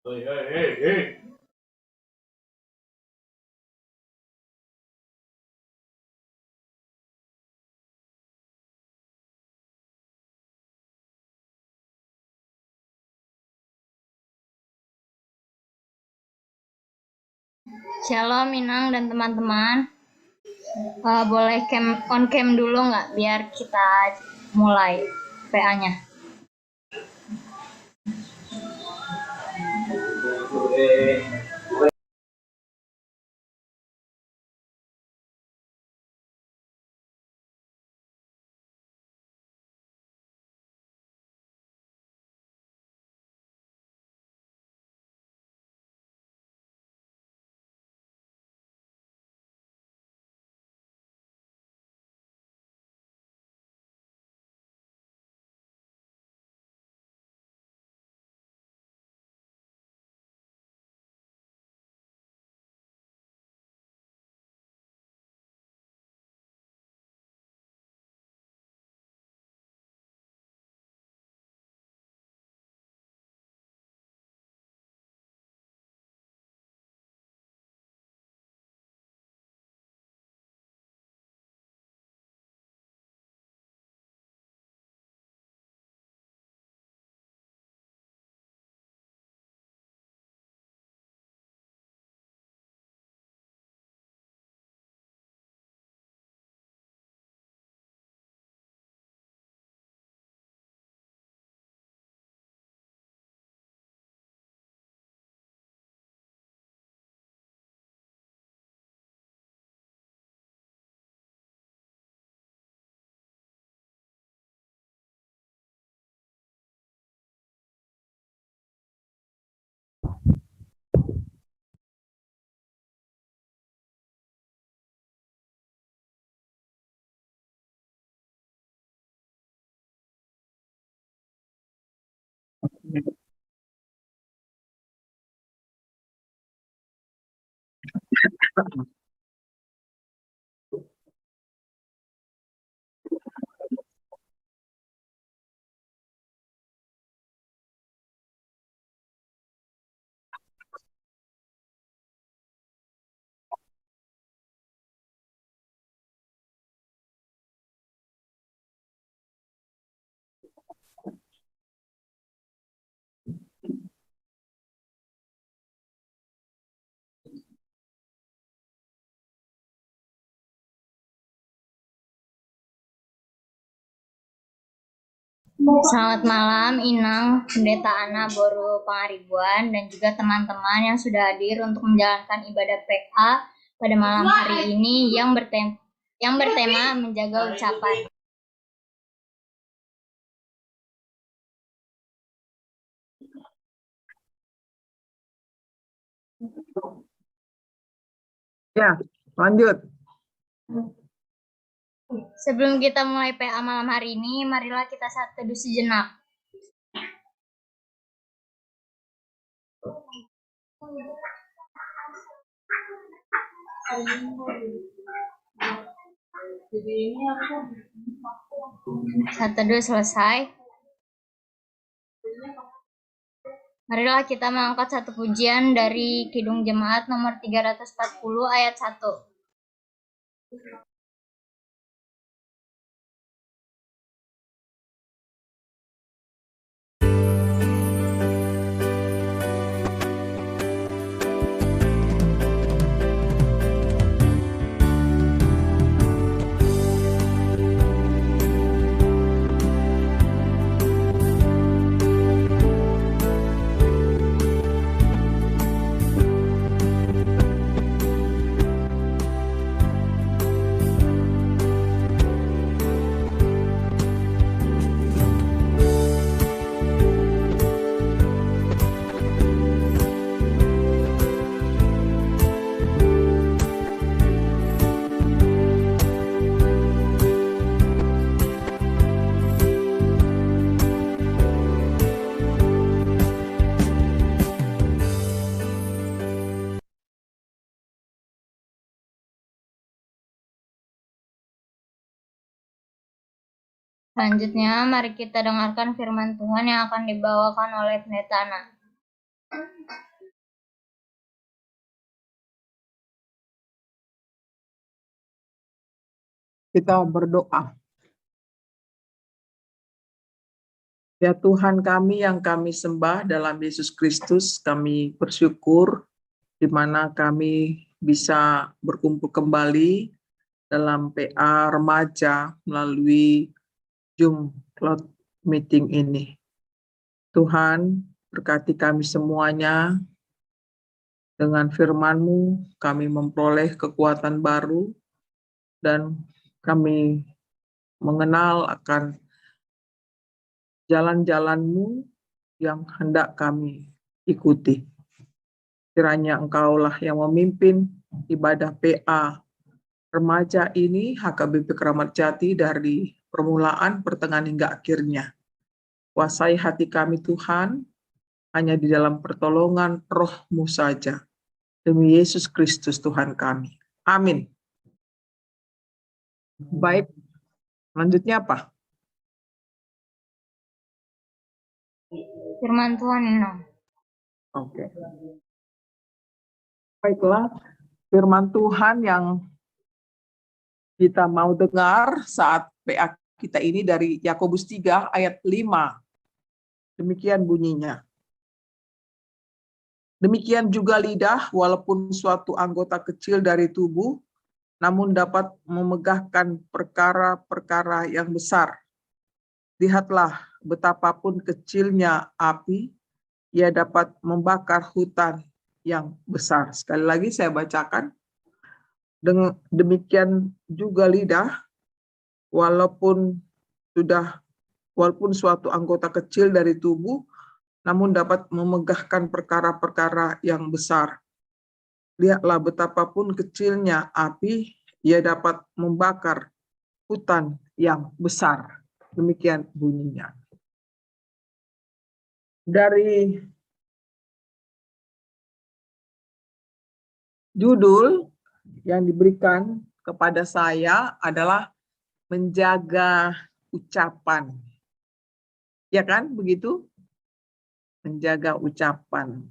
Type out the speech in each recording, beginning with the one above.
Hei, hei, hei, hei. Shalom Minang dan teman-teman. Boleh on cam dulu nggak biar kita mulai PA-nya. Selamat malam Inang, Pendeta Ana Boru Pangaribuan, dan juga teman-teman yang sudah hadir untuk menjalankan ibadah PA pada malam hari ini yang bertema menjaga ucapan. Ya, lanjut. Sebelum kita mulai PA malam hari ini, marilah kita saat teduh sejenak. Saat teduh selesai, marilah kita mengangkat satu pujian dari Kidung Jemaat nomor 340 ayat 1. Selanjutnya, mari kita dengarkan firman Tuhan yang akan dibawakan oleh Pendeta Ana. Kita berdoa. Ya Tuhan kami yang kami sembah dalam Yesus Kristus, kami bersyukur di mana kami bisa berkumpul kembali dalam PA remaja melalui Zoom Cloud Meeting ini. Tuhan, berkati kami semuanya. Dengan firman-Mu, kami memperoleh kekuatan baru dan kami mengenal akan jalan-jalan-Mu yang hendak kami ikuti. Kiranya Engkaulah yang memimpin ibadah PA remaja ini HKBP Keramat Jati dari permulaan, pertengahan hingga akhirnya. Kuasai hati kami Tuhan, hanya di dalam pertolongan Roh-Mu saja. Demi Yesus Kristus Tuhan kami. Amin. Baik, lanjutnya apa? Firman Tuhan ini. Oke. Baiklah, firman Tuhan yang kita mau dengar saat PA kita ini dari Yakobus 3 ayat 5. Demikian bunyinya. Demikian juga lidah, walaupun suatu anggota kecil dari tubuh, namun dapat memegahkan perkara-perkara yang besar. Lihatlah betapapun kecilnya api, ia dapat membakar hutan yang besar. Sekali lagi saya bacakan. Demikian juga lidah, walaupun suatu anggota kecil dari tubuh, namun dapat memegahkan perkara-perkara yang besar. Lihatlah betapapun kecilnya api, ia dapat membakar hutan yang besar. Demikian bunyinya. Dari judul yang diberikan kepada saya adalah menjaga ucapan. Ya kan, begitu? Menjaga ucapan.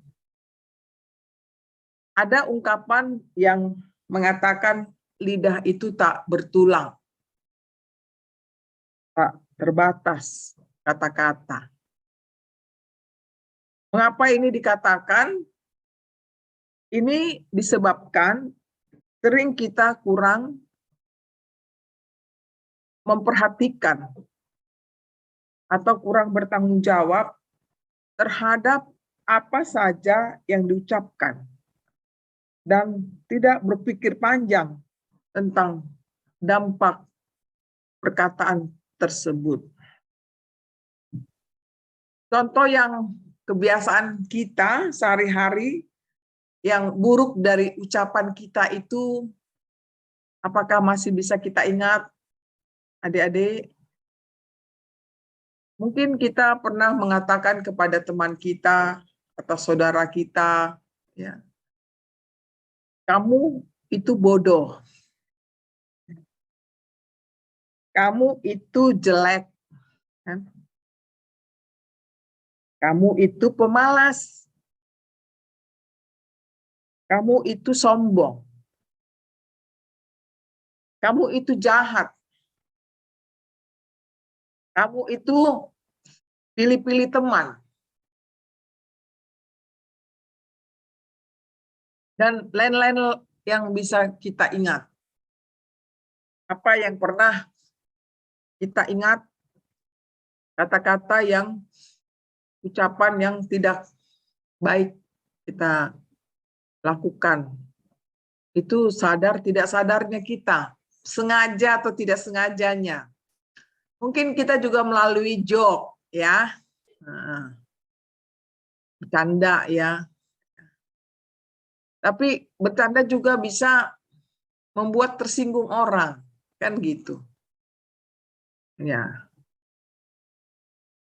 Ada ungkapan yang mengatakan lidah itu tak bertulang. Tak terbatas kata-kata. Mengapa ini dikatakan? Ini disebabkan sering kita kurang memperhatikan atau kurang bertanggung jawab terhadap apa saja yang diucapkan dan tidak berpikir panjang tentang dampak perkataan tersebut. Contoh yang kebiasaan kita sehari-hari yang buruk dari ucapan kita itu, apakah masih bisa kita ingat, adik-adik? Mungkin kita pernah mengatakan kepada teman kita atau saudara kita, ya, kamu itu bodoh, kamu itu jelek, kan? Kamu itu pemalas, kamu itu sombong, kamu itu jahat, kamu itu pilih-pilih teman, dan lain-lain yang bisa kita ingat. Apa yang pernah kita ingat, kata-kata yang, ucapan yang tidak baik kita lakukan. Itu sadar tidak sadarnya kita, sengaja atau tidak sengajanya. Mungkin kita juga melalui joke, ya, bercanda ya. Tapi bercanda juga bisa membuat tersinggung orang, kan gitu. Ya.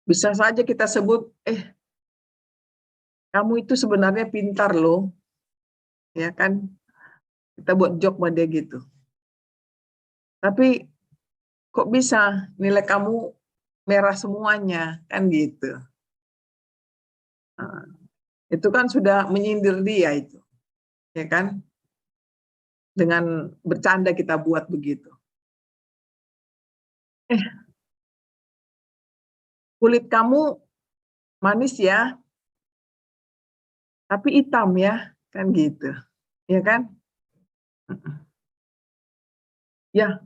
Bisa saja kita sebut, kamu itu sebenarnya pintar loh. Ya kan? Kita buat joke sama dia gitu. Tapi kok bisa nilai kamu merah semuanya, kan gitu. Itu kan sudah menyindir dia itu, ya kan? Dengan bercanda kita buat begitu. Kulit kamu manis ya, tapi hitam ya, kan gitu, ya kan? Ya,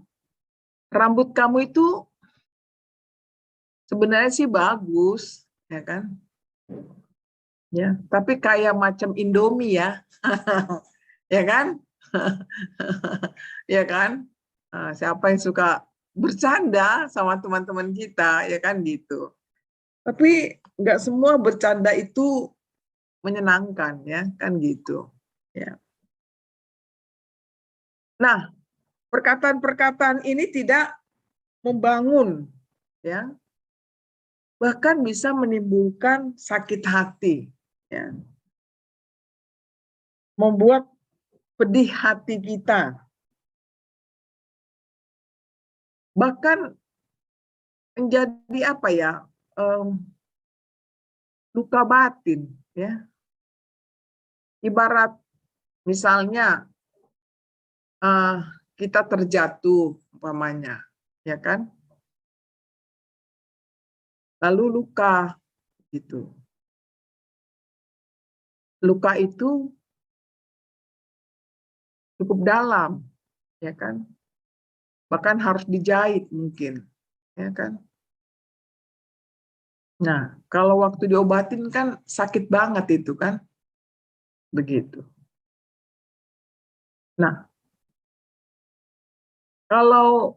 rambut kamu itu sebenarnya sih bagus, ya kan? Ya, tapi kayak macam Indomie ya, ya kan? Ya kan? Siapa yang suka bercanda sama teman-teman kita, ya kan gitu. Tapi nggak semua bercanda itu menyenangkan, ya kan gitu. Ya. Nah, perkataan-perkataan ini tidak membangun, ya, bahkan bisa menimbulkan sakit hati, ya, membuat pedih hati kita, bahkan menjadi apa ya, luka batin, ya. Ibarat misalnya kita terjatuh umpamanya, ya kan, lalu luka gitu. Luka itu cukup dalam, ya kan, bahkan harus dijahit mungkin, ya kan. Nah, kalau waktu diobatin kan sakit banget itu kan, begitu. Nah, kalau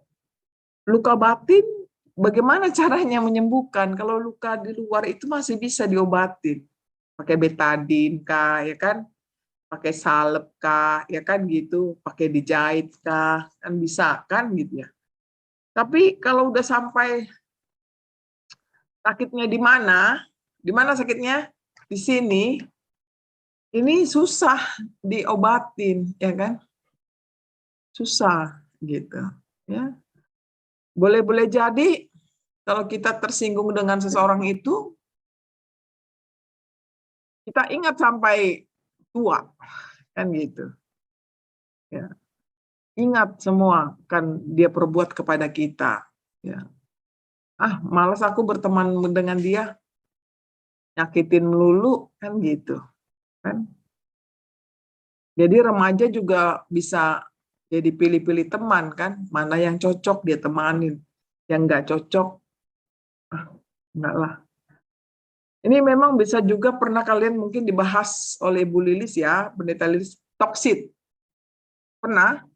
luka batin, bagaimana caranya menyembuhkan? Kalau luka di luar itu masih bisa diobatin, pakai betadin kah, ya kan? Pakai salep kah, ya kan gitu, pakai dijahit kah, kan bisa kan gitu ya. Tapi kalau udah sampai sakitnya di mana? Di mana sakitnya? Di sini. Ini susah diobatin, ya kan? Susah gitu, ya. Boleh-boleh jadi kalau kita tersinggung dengan seseorang itu, kita ingat sampai tua, kan gitu. Ya. Ingat semua kan dia perbuat kepada kita. Ya. Malas aku berteman dengan dia, nyakitin melulu, kan gitu. Kan? Jadi remaja juga bisa jadi pilih-pilih teman kan, mana yang cocok dia temanin, yang nggak cocok, enggak lah. Ini memang bisa juga pernah kalian mungkin dibahas oleh Bu Lilis ya, Pendeta Lilis, toxic. Pernah?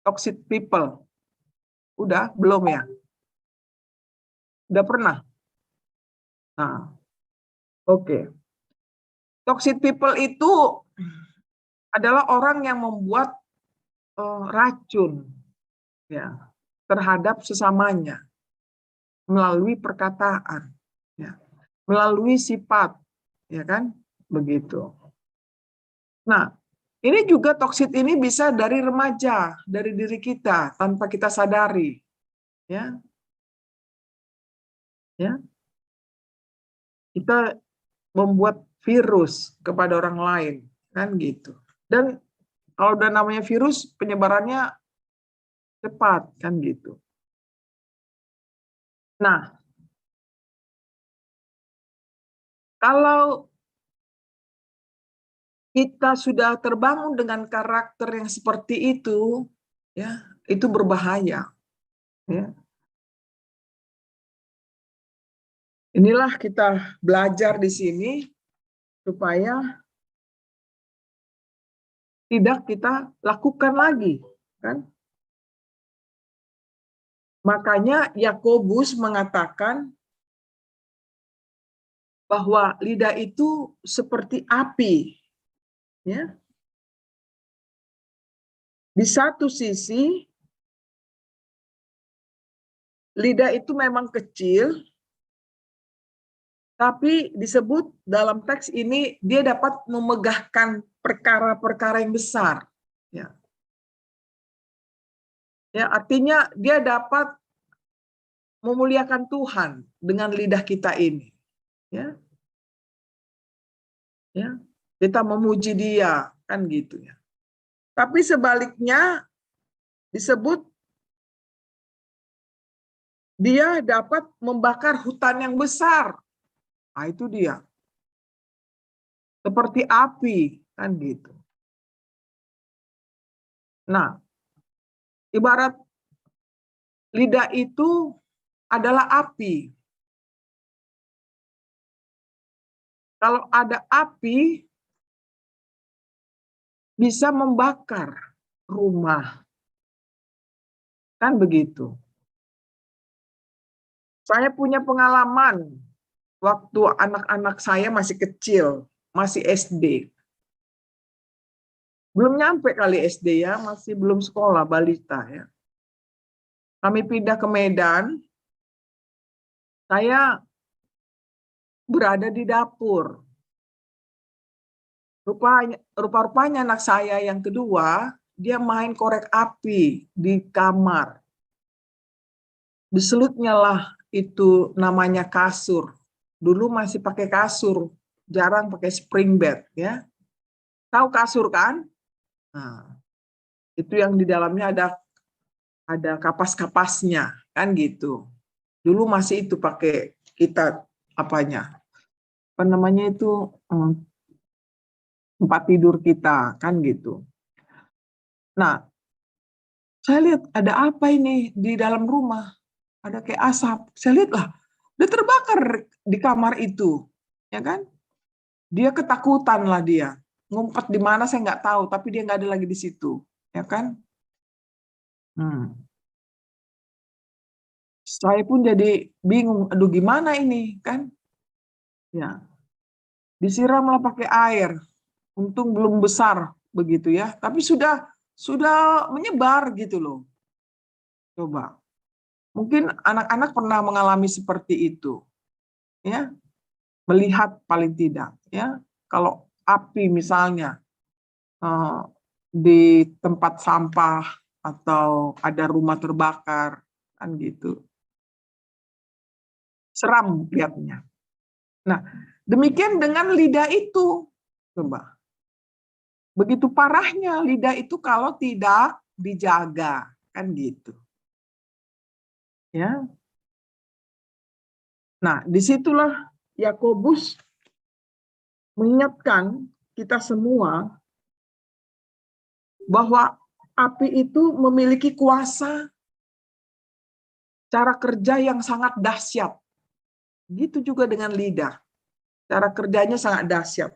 Toxic people. Udah? Belum ya? Udah pernah? Nah, oke. Toxic people itu adalah orang yang membuat racun ya terhadap sesamanya melalui perkataan, ya, melalui sifat, ya kan? Begitu. Nah, ini juga toksit ini bisa dari remaja, dari diri kita tanpa kita sadari, ya, ya. Kita membuat virus kepada orang lain, kan gitu. Dan kalau udah namanya virus, penyebarannya cepat, kan gitu. Nah, kalau kita sudah terbangun dengan karakter yang seperti itu, ya, itu berbahaya. Ya. Inilah kita belajar di sini supaya tidak kita lakukan lagi, kan? Makanya Yakobus mengatakan bahwa lidah itu seperti api, ya. Di satu sisi lidah itu memang kecil, tapi disebut dalam teks ini dia dapat memegahkan perkara-perkara yang besar. Ya. Ya, artinya dia dapat memuliakan Tuhan dengan lidah kita ini. Ya. Ya, kita memuji dia, kan gitu ya. Tapi sebaliknya disebut dia dapat membakar hutan yang besar. Nah, itu dia. Seperti api, kan gitu. Nah, ibarat lidah itu adalah api. Kalau ada api, bisa membakar rumah. Kan begitu. Saya punya pengalaman waktu anak-anak saya masih kecil, masih SD. Belum nyampe kali SD ya, masih belum sekolah, balita ya. Kami pindah ke Medan, saya berada di dapur. Rupa-rupanya anak saya yang kedua, dia main korek api di kamar. Diselutnya lah itu namanya kasur. Dulu masih pakai kasur, jarang pakai spring bed ya. Tahu kasur kan? Nah, itu yang di dalamnya ada kapas-kapasnya kan gitu. Dulu masih itu pakai kita apanya? Apa namanya itu tempat tidur kita kan gitu. Nah, saya lihat ada apa ini di dalam rumah? Ada kayak asap. Saya lihat lah, udah terbakar di kamar itu, ya kan? Dia ketakutan lah dia. Ngumpet di mana saya nggak tahu, tapi dia nggak ada lagi di situ, ya kan? Saya pun jadi bingung, aduh gimana ini kan? Ya, disiramlah pakai air. Untung belum besar begitu ya, tapi sudah menyebar gitu loh. Coba, mungkin anak-anak pernah mengalami seperti itu, ya, melihat paling tidak, ya, kalau api misalnya di tempat sampah atau ada rumah terbakar, kan gitu, seram lihatnya. Nah, demikian dengan lidah itu, coba. Begitu parahnya lidah itu kalau tidak dijaga, kan gitu. Ya. Nah, disitulah Yakobus mengingatkan kita semua bahwa api itu memiliki kuasa cara kerja yang sangat dahsyat. Gitu juga dengan lidah. Cara kerjanya sangat dahsyat.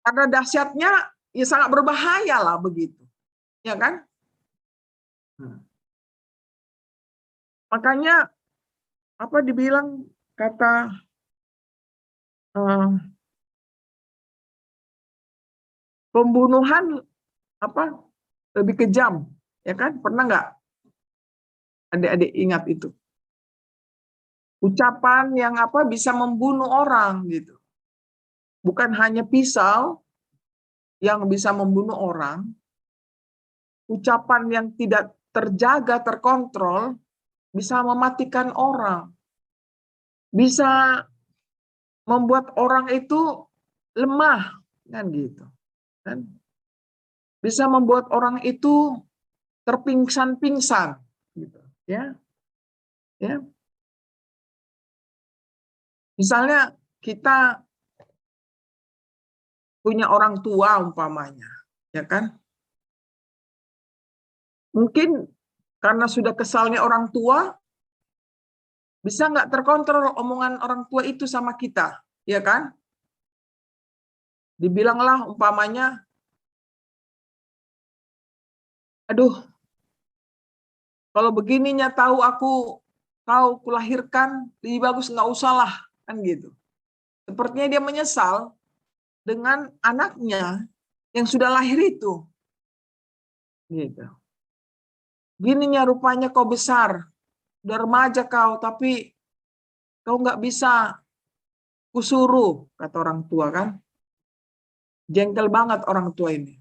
Karena dahsyatnya ya sangat berbahaya lah begitu. Ya kan? Makanya apa dibilang kata pembunuhan apa lebih kejam, ya kan? Pernah nggak adik-adik ingat itu? Ucapan yang apa bisa membunuh orang gitu. Bukan hanya pisau yang bisa membunuh orang, ucapan yang tidak terjaga, terkontrol bisa mematikan orang. Bisa membuat orang itu lemah kan gitu. Kan? Bisa membuat orang itu terpingsan-pingsan gitu, ya. Ya. Misalnya kita punya orang tua umpamanya, ya kan? Mungkin karena sudah kesalnya orang tua, bisa nggak terkontrol omongan orang tua itu sama kita, ya kan? Dibilanglah umpamanya, aduh, kalau begininya tahu kau kulahirkan, lebih bagus nggak usah lah, kan gitu. Sepertinya dia menyesal dengan anaknya yang sudah lahir itu, gitu. Gininya rupanya kau besar, udah remaja kau, tapi kau nggak bisa kusuruh, kata orang tua kan. Jengkel banget orang tua ini.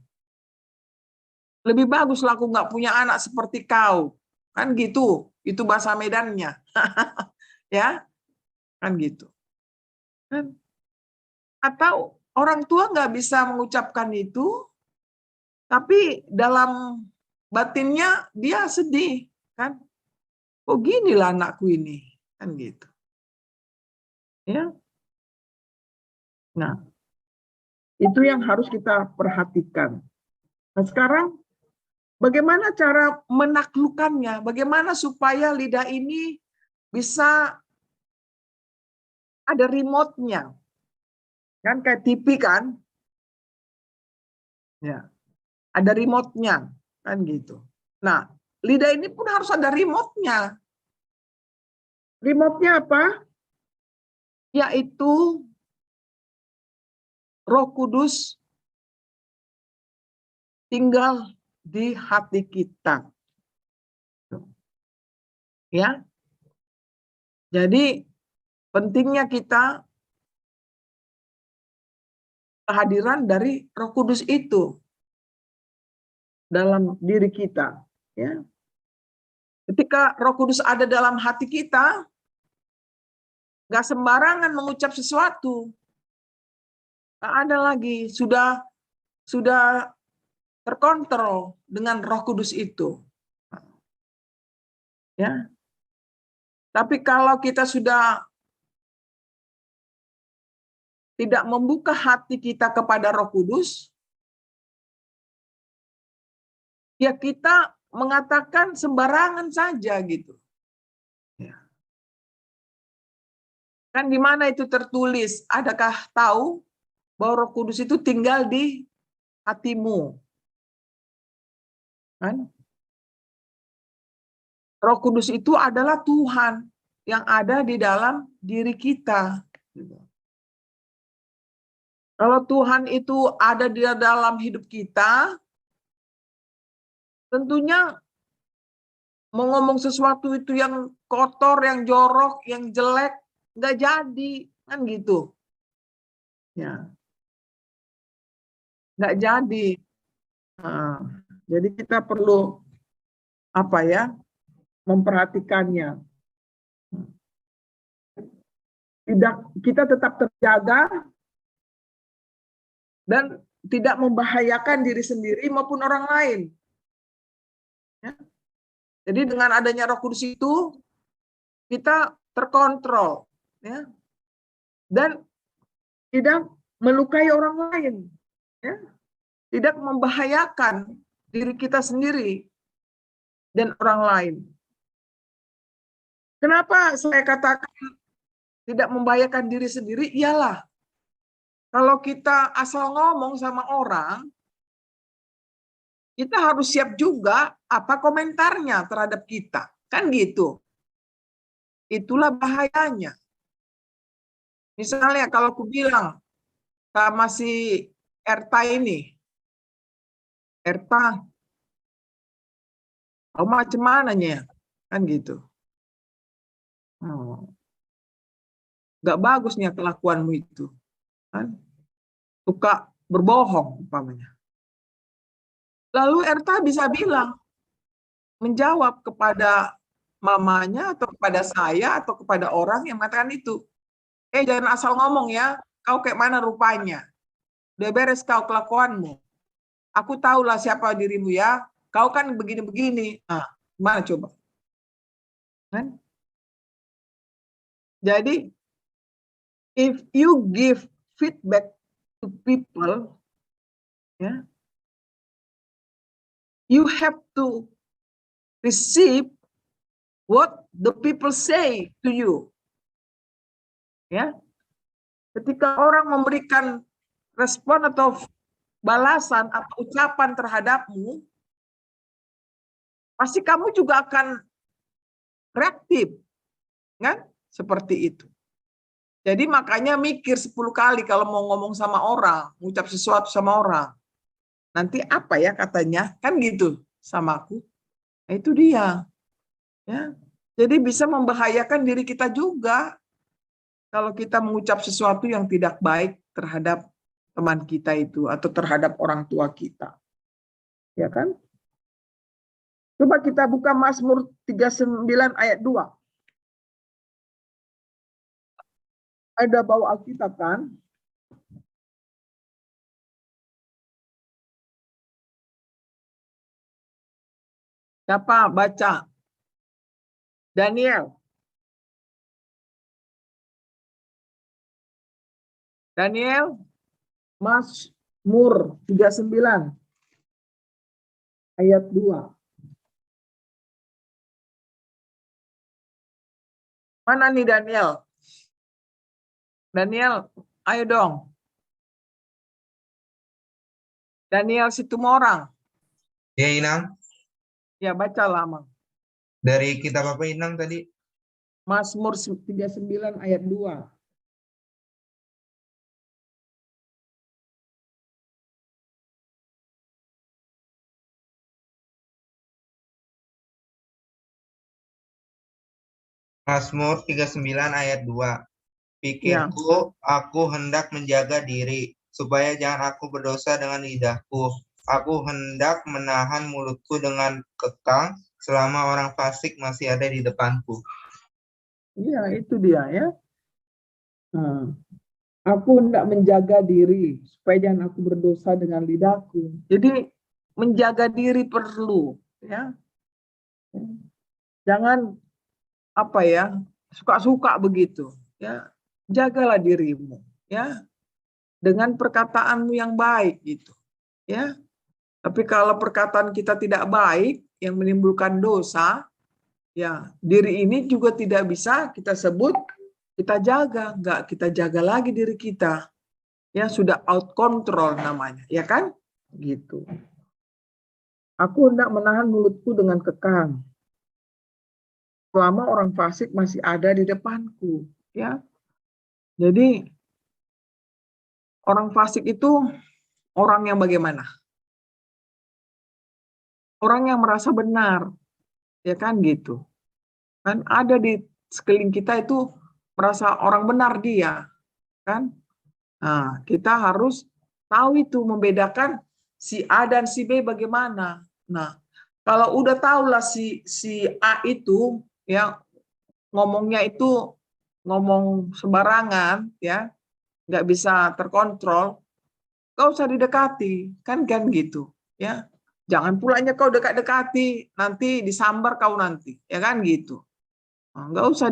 Lebih baguslah aku nggak punya anak seperti kau. Kan gitu, itu bahasa Medannya. Ya, kan gitu. Kan? Atau orang tua nggak bisa mengucapkan itu, tapi dalam batinnya dia sedih, kan? Kok gini lah anakku ini, kan gitu. Ya, nah itu yang harus kita perhatikan. Nah sekarang bagaimana cara menaklukkannya? Bagaimana supaya lidah ini bisa ada remote-nya? Kan kayak TV kan? Ya, ada remote-nya, kan gitu. Nah, lidah ini pun harus ada remote-nya. Remote-nya apa? Yaitu Roh Kudus tinggal di hati kita. Ya. Jadi pentingnya kita kehadiran dari Roh Kudus itu dalam diri kita, ya. Ketika Roh Kudus ada dalam hati kita, nggak sembarangan mengucap sesuatu. Nggak ada lagi, sudah terkontrol dengan Roh Kudus itu. Ya. Tapi kalau kita sudah tidak membuka hati kita kepada Roh Kudus, ya kita mengatakan sembarangan saja gitu. Ya. Kan di mana itu tertulis? Adakah tahu bahwa Roh Kudus itu tinggal di hatimu? Kan? Roh Kudus itu adalah Tuhan yang ada di dalam diri kita. Kalau Tuhan itu ada di dalam hidup kita, tentunya mau ngomong sesuatu itu yang kotor, yang jorok, yang jelek, nggak jadi, kan gitu. Ya, nggak jadi. Nah, jadi kita perlu apa ya, memperhatikannya. Tidak, kita tetap terjaga dan tidak membahayakan diri sendiri maupun orang lain. Ya. Jadi dengan adanya Roh Kudus itu kita terkontrol, ya, dan tidak melukai orang lain, ya, tidak membahayakan diri kita sendiri dan orang lain. Kenapa saya katakan tidak membahayakan diri sendiri? Iyalah, kalau kita asal ngomong sama orang, kita harus siap juga apa komentarnya terhadap kita. Kan gitu. Itulah bahayanya. Misalnya kalau aku bilang sama si Erta ini, Erta, kamu macam mananya? Kan gitu. Gak bagusnya kelakuanmu itu. Kan? Suka berbohong, umpamanya. Lalu Erta bisa bilang, menjawab kepada mamanya atau kepada saya atau kepada orang yang mengatakan itu. Jangan asal ngomong ya, kau kayak mana rupanya. Udah beres kau kelakuanmu. Aku tahulah siapa dirimu ya. Kau kan begini-begini. Nah, gimana coba? Kan? Jadi, if you give feedback to people, ya, you have to receive what the people say to you. Ya, ketika orang memberikan respon atau balasan atau ucapan terhadapmu, pasti kamu juga akan reaktif, kan? Seperti itu. Jadi makanya mikir 10 kali kalau mau ngomong sama orang, ngucap sesuatu sama orang. Nanti apa ya katanya? Kan gitu sama aku. Nah, itu dia. Ya. Jadi bisa membahayakan diri kita juga kalau kita mengucap sesuatu yang tidak baik terhadap teman kita itu atau terhadap orang tua kita. Ya kan? Coba kita buka Mazmur 39 ayat 2. Ada bawa Alkitab kan? Siapa baca? Daniel. Daniel, Mazmur 39 ayat 2. Mana nih Daniel? Daniel, ayo dong. Daniel Situmorang. Ya, Inang. Ya, baca lama. Dari kitab apa, Inang, tadi? Mazmur 39 ayat 2. Mazmur 39 ayat 2. Ya. Pikirku, aku hendak menjaga diri, supaya jangan aku berdosa dengan lidahku. Aku hendak menahan mulutku dengan kekang, selama orang fasik masih ada di depanku. Iya, itu dia ya. Nah, aku hendak menjaga diri supaya jangan aku berdosa dengan lidahku. Jadi menjaga diri perlu ya. Jangan apa ya, suka-suka begitu ya. Jagalah dirimu ya dengan perkataanmu yang baik gitu ya. Tapi kalau perkataan kita tidak baik yang menimbulkan dosa, ya diri ini juga tidak bisa kita sebut kita jaga, nggak kita jaga lagi diri kita. Ya sudah out control namanya, ya kan? Gitu. Aku hendak menahan mulutku dengan kekang. Selama orang fasik masih ada di depanku, ya. Jadi orang fasik itu orang yang bagaimana? Orang yang merasa benar, ya kan gitu. Kan ada di sekeliling kita itu merasa orang benar dia, kan? Nah, kita harus tahu itu membedakan si A dan si B bagaimana. Nah, kalau udah tahulah si A itu ya ngomongnya itu ngomong sembarangan ya, nggak bisa terkontrol, gak usah didekati, kan gitu ya. Jangan pulanya kau dekat-dekati, nanti disambar kau nanti, ya kan gitu. Nah, nggak usah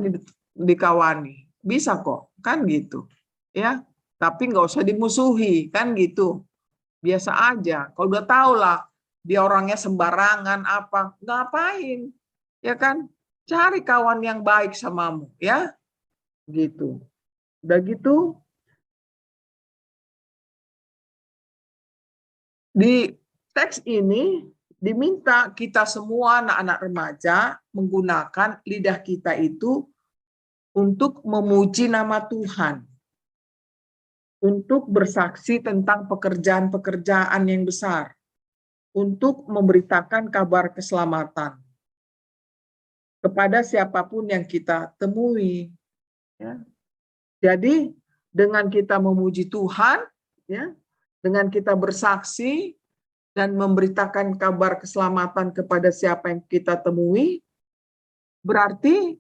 dikawani, bisa kok, kan gitu, ya. Tapi nggak usah dimusuhi, kan gitu. Biasa aja. Kalau udah tahu lah dia orangnya sembarangan apa, ngapain, ya kan? Cari kawan yang baik samamu, ya, gitu. Udah gitu, di teks ini diminta kita semua anak-anak remaja menggunakan lidah kita itu untuk memuji nama Tuhan, untuk bersaksi tentang pekerjaan-pekerjaan yang besar, untuk memberitakan kabar keselamatan kepada siapapun yang kita temui. Ya. Jadi dengan kita memuji Tuhan, ya, dengan kita bersaksi dan memberitakan kabar keselamatan kepada siapa yang kita temui, berarti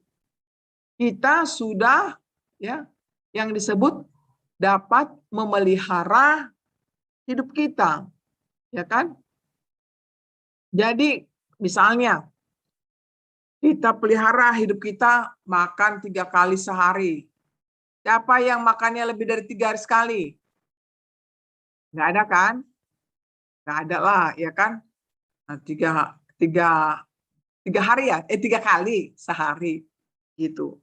kita sudah ya yang disebut dapat memelihara hidup kita, ya kan? Jadi misalnya kita pelihara hidup kita makan 3 kali sehari. Siapa yang makannya lebih dari 3 hari sekali? Nggak ada kan? Nggak ada lah, ya kan? Nah, tiga hari ya? 3 kali sehari gitu.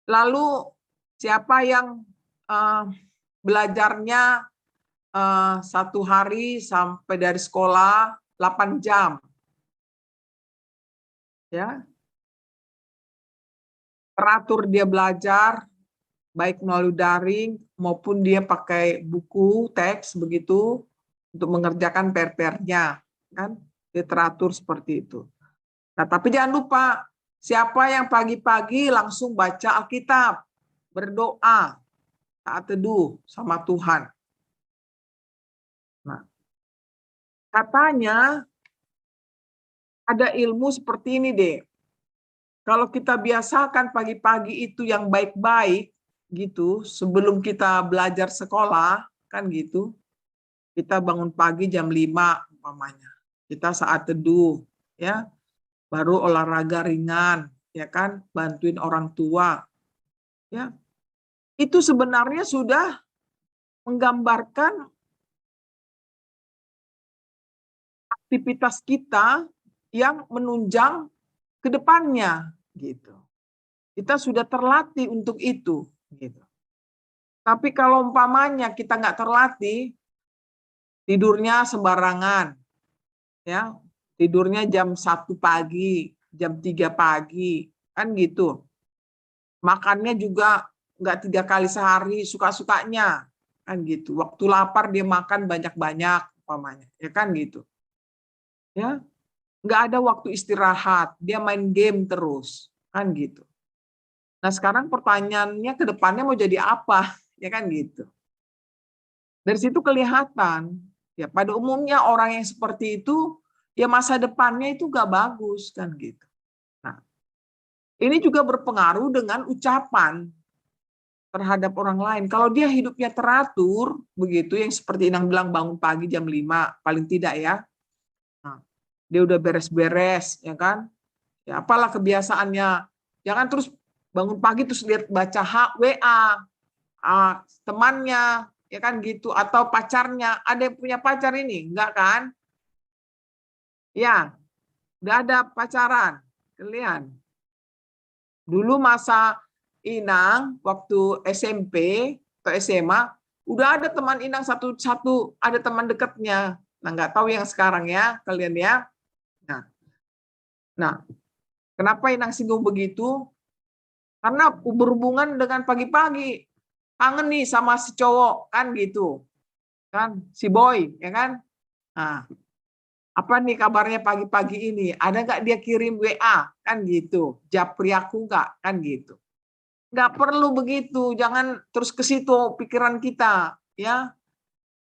Lalu siapa yang belajarnya 1 hari sampai dari sekolah 8 jam, ya? Teratur dia belajar baik melalui daring maupun dia pakai buku teks begitu untuk mengerjakan PR-nya, kan? Dia teratur seperti itu. Nah, tapi jangan lupa siapa yang pagi-pagi langsung baca Alkitab, berdoa, saat teduh sama Tuhan. Nah, katanya ada ilmu seperti ini deh. Kalau kita biasakan pagi-pagi itu yang baik-baik gitu, sebelum kita belajar sekolah, kan gitu. Kita bangun pagi jam 5 umpamanya. Kita saat teduh, ya. baru olahraga ringan, ya kan, bantuin orang tua. Ya. Itu sebenarnya sudah menggambarkan aktivitas kita yang menunjang ke depannya gitu. Kita sudah terlatih untuk itu gitu. Tapi kalau umpamanya kita nggak terlatih, tidurnya sembarangan, ya, tidurnya jam 1 pagi, jam 3 pagi, kan gitu. Makannya juga nggak 3 kali sehari, suka-sukanya, kan gitu. Waktu lapar dia makan banyak-banyak, umpamanya, ya kan gitu. Ya, nggak ada waktu istirahat, dia main game terus, kan gitu. Nah sekarang pertanyaannya ke depannya mau jadi apa, ya kan gitu. Dari situ kelihatan, ya pada umumnya orang yang seperti itu, ya masa depannya itu nggak bagus, kan gitu. Nah, ini juga berpengaruh dengan ucapan terhadap orang lain. Kalau dia hidupnya teratur, begitu, yang seperti Inang bilang bangun pagi jam 5, paling tidak ya. Nah, dia udah beres-beres, ya kan. Ya apalah kebiasaannya. Jangan terus bangun pagi terus lihat baca WA, temannya, ya kan gitu, atau pacarnya. Ada yang punya pacar ini? Enggak kan? Ya, udah ada pacaran. Kalian. Dulu masa Inang waktu SMP atau SMA, udah ada teman Inang satu-satu, ada teman dekatnya. Nah, nggak tahu yang sekarang ya, kalian ya. Nah, kenapa Inang singgung begitu? Karena berhubungan dengan pagi-pagi. Kangen nih sama si cowok, kan gitu. Kan, si boy, ya kan? Nah, apa nih kabarnya pagi-pagi ini? Ada nggak dia kirim WA? Kan gitu. Japri aku nggak? Kan gitu. Nggak perlu begitu, jangan terus ke situ pikiran kita, ya.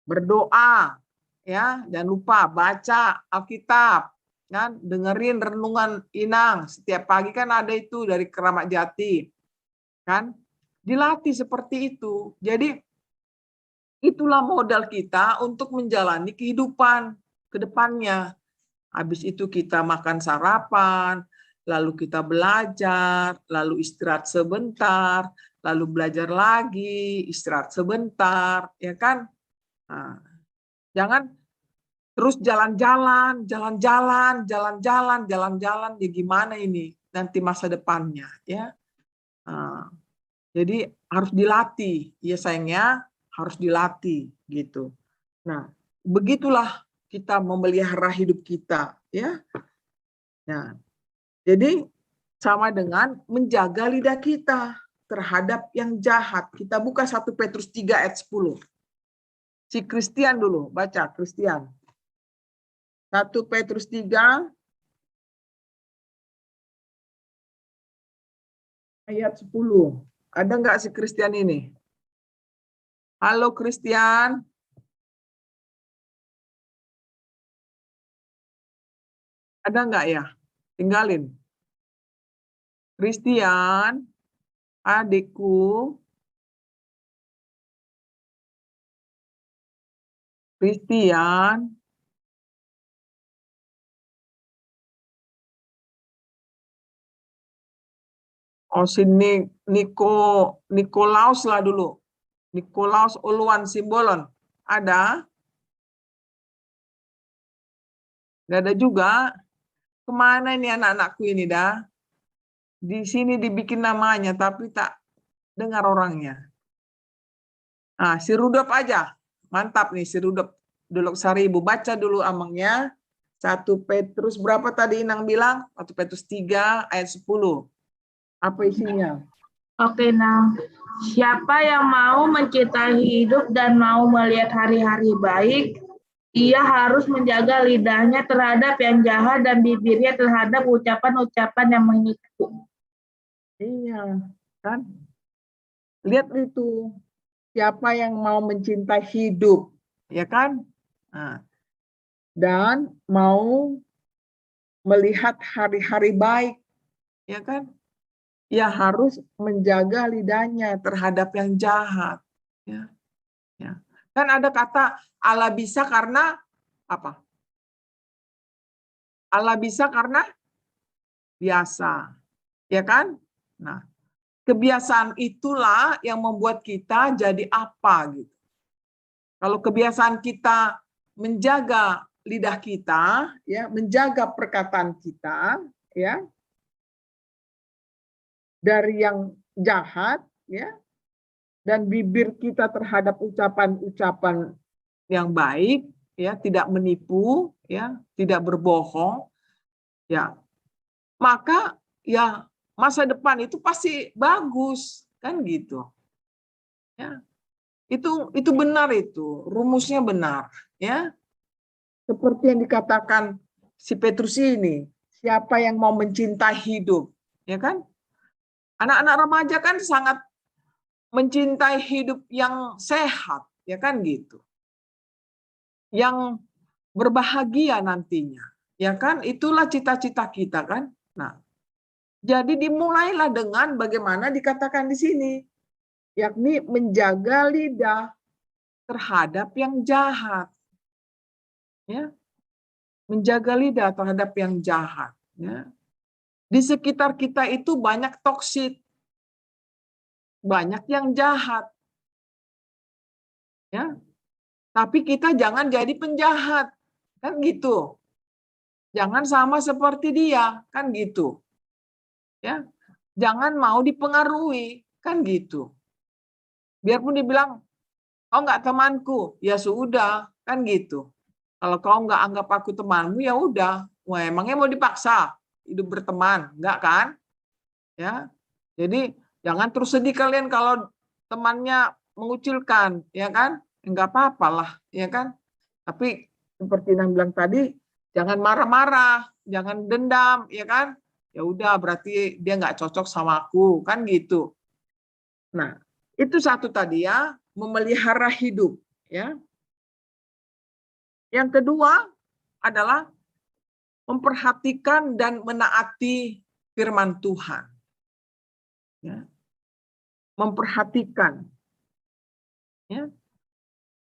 Berdoa, ya, jangan lupa baca Alkitab, kan, dengerin renungan Inang setiap pagi kan ada itu dari Keramat Jati, kan, dilatih seperti itu. Jadi itulah modal kita untuk menjalani kehidupan ke depannya. Habis itu kita makan sarapan, lalu kita belajar, lalu istirahat sebentar, lalu belajar lagi, istirahat sebentar, ya kan? Nah, jangan terus jalan-jalan, jalan-jalan, jalan-jalan, jalan-jalan, ya gimana ini nanti masa depannya, ya? Nah, jadi harus dilatih, ya sayangnya harus dilatih gitu. Nah, begitulah kita memelihara hidup kita, ya. Nah, jadi sama dengan menjaga lidah kita terhadap yang jahat. Kita buka 1 Petrus 3 ayat 10. Si Christian dulu, baca Christian. 1 Petrus 3 ayat 10. Ada nggak si Christian ini? Halo Christian. Ada nggak ya? Tinggalin. Christian, adikku. Christian. Oh sini Nikolaus lah dulu. Nikolaus Uluan Simbolon. Ada? Nggak ada juga. Kemana ini anak-anakku ini dah? Di sini dibikin namanya tapi tak dengar orangnya. Ah, si Rudolf aja. Mantap nih si Rudolf. Dulok Saribu. Baca dulu amangnya. 1 Petrus berapa tadi Inang bilang? 1 Petrus 3 ayat 10. Apa isinya? Oke, nah, siapa yang mau mencintai hidup dan mau melihat hari-hari baik, ia harus menjaga lidahnya terhadap yang jahat dan bibirnya terhadap ucapan-ucapan yang menipu. Iya, kan? Lihat itu. Siapa yang mau mencintai hidup, ya kan? Nah, dan mau melihat hari-hari baik, ya kan? Ya harus menjaga lidahnya terhadap yang jahat. Ya, ya. Kan ada kata Allah bisa karena apa? Allah bisa karena biasa. Ya kan? Nah, kebiasaan itulah yang membuat kita jadi apa gitu. Kalau kebiasaan kita menjaga lidah kita, ya, menjaga perkataan kita, ya, dari yang jahat, ya, dan bibir kita terhadap ucapan-ucapan yang baik, ya, tidak menipu, ya, tidak berbohong, ya, maka ya masa depan itu pasti bagus, kan gitu. Ya. Itu benar, itu rumusnya benar, ya. Seperti yang dikatakan si Petrus ini, siapa yang mau mencintai hidup, ya kan? Anak-anak remaja kan sangat mencintai hidup yang sehat, ya kan gitu. Yang berbahagia nantinya, ya kan? Itulah cita-cita kita kan. Nah, jadi dimulailah dengan bagaimana dikatakan di sini, yakni menjaga lidah terhadap yang jahat. Ya, menjaga lidah terhadap yang jahat. Ya. Di sekitar kita itu banyak toksik, banyak yang jahat. Ya, tapi kita jangan jadi penjahat, kan gitu. Jangan sama seperti dia, kan gitu. Ya, jangan mau dipengaruhi, kan gitu. Biarpun dibilang, kau nggak temanku, ya sudah, kan gitu. Kalau kau nggak anggap aku temanmu, ya udah. Wah, emangnya mau dipaksa hidup berteman, nggak kan? Ya, jadi jangan terus sedih kalian kalau temannya mengucilkan, ya kan? Nggak apa-apalah, ya kan? Tapi seperti yang bilang tadi, jangan marah-marah, jangan dendam, ya kan? Ya udah, berarti dia nggak cocok sama aku, kan gitu. Nah, itu satu tadi ya, memelihara hidup, ya. Yang kedua adalah memperhatikan dan menaati firman Tuhan. Ya. Memperhatikan. Ya.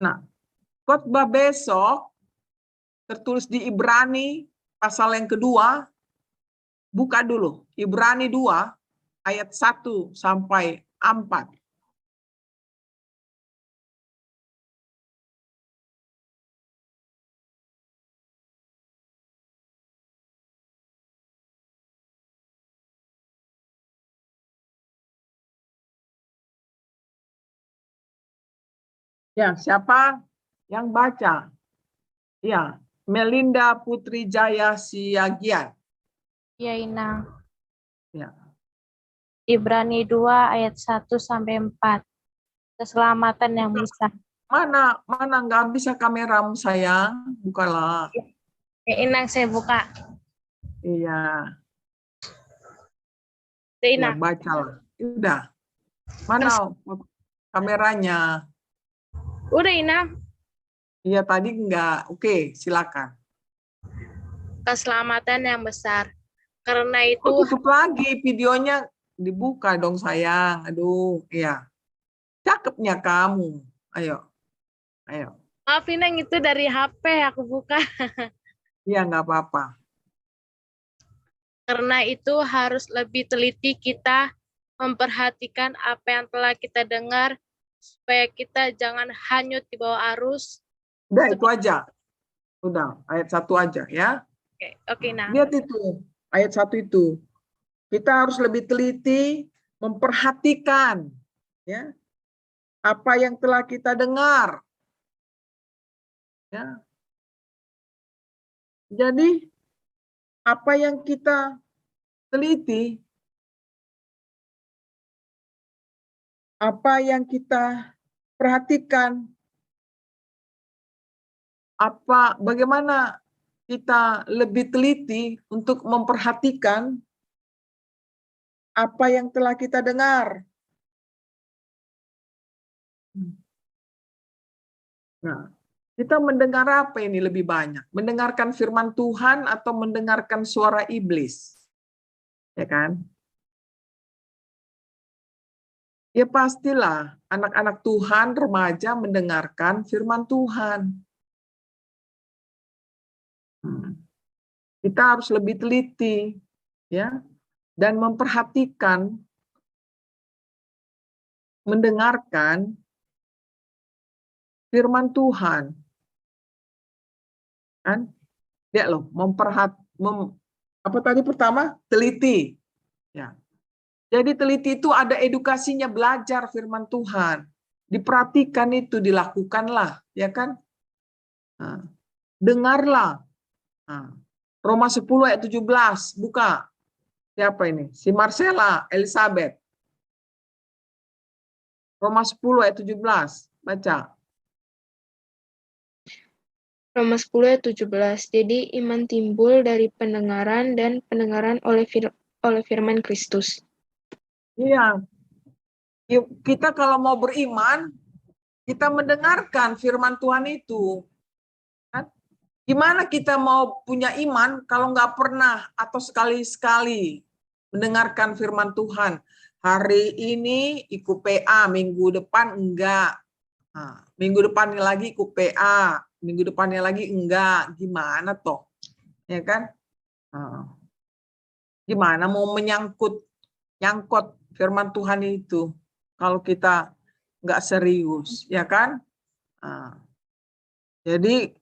Nah, khotbah besok tertulis di Ibrani pasal yang kedua. Buka dulu Ibrani 2 ayat 1 sampai 4. Ya, siapa yang baca? Ya, Melinda Putri Jaya Siagian. Ya, Inang. Ya. Ibrani 2 ayat 1 sampai 4. Keselamatan yang besar. Mana nggak bisa kameramu sayang? Bukalah. Ya, Inang, saya buka. Iya. Ya, Ya, Inang. bacalah. Udah. Mana kameranya? Udah, Inang. Iya, tadi enggak. Oke, silakan. Keselamatan yang besar. Karena itu Tutup lagi videonya, dibuka dong sayang. Aduh, iya. Cakepnya kamu. Ayo. maaf, Inang, itu dari HP aku buka. Iya, nggak apa-apa. Karena itu harus lebih teliti kita memperhatikan apa yang telah kita dengar supaya kita jangan hanyut di bawah arus. Udah, itu aja. Udah, ayat 1 aja ya. Oke, nah. Lihat itu, ayat 1 itu. Kita harus lebih teliti memperhatikan ya apa yang telah kita dengar. Ya. Jadi apa yang kita teliti, apa yang kita perhatikan, bagaimana kita lebih teliti untuk memperhatikan apa yang telah kita dengar. Nah, kita mendengar apa ini lebih banyak? Mendengarkan firman Tuhan atau mendengarkan suara iblis? Ya kan? Ya pastilah anak-anak Tuhan, remaja mendengarkan firman Tuhan. Kita harus lebih teliti ya, dan memperhatikan, mendengarkan firman Tuhan, kan? Lihat loh, apa tadi pertama? Teliti, ya. Jadi teliti itu ada edukasinya, belajar firman Tuhan, diperhatikan itu, dilakukanlah, ya kan? Nah, dengarlah. Nah, Roma 10 ayat 17, buka. Siapa ini? Si Marcella Elizabeth. Roma 10 ayat 17, baca. Roma 10 ayat 17. Jadi iman timbul dari pendengaran dan pendengaran oleh firman Kristus. Iya. Kita kalau mau beriman, kita mendengarkan firman Tuhan itu. Kan? Gimana kita mau punya iman kalau nggak pernah atau sekali-sekali mendengarkan firman Tuhan? Hari ini ikut PA, minggu depan enggak. Nah, minggu depannya lagi ikut PA, minggu depannya lagi enggak. Gimana toh? Ya kan? Nah, gimana mau nyangkut firman Tuhan itu kalau kita nggak serius, ya kan? Nah, jadi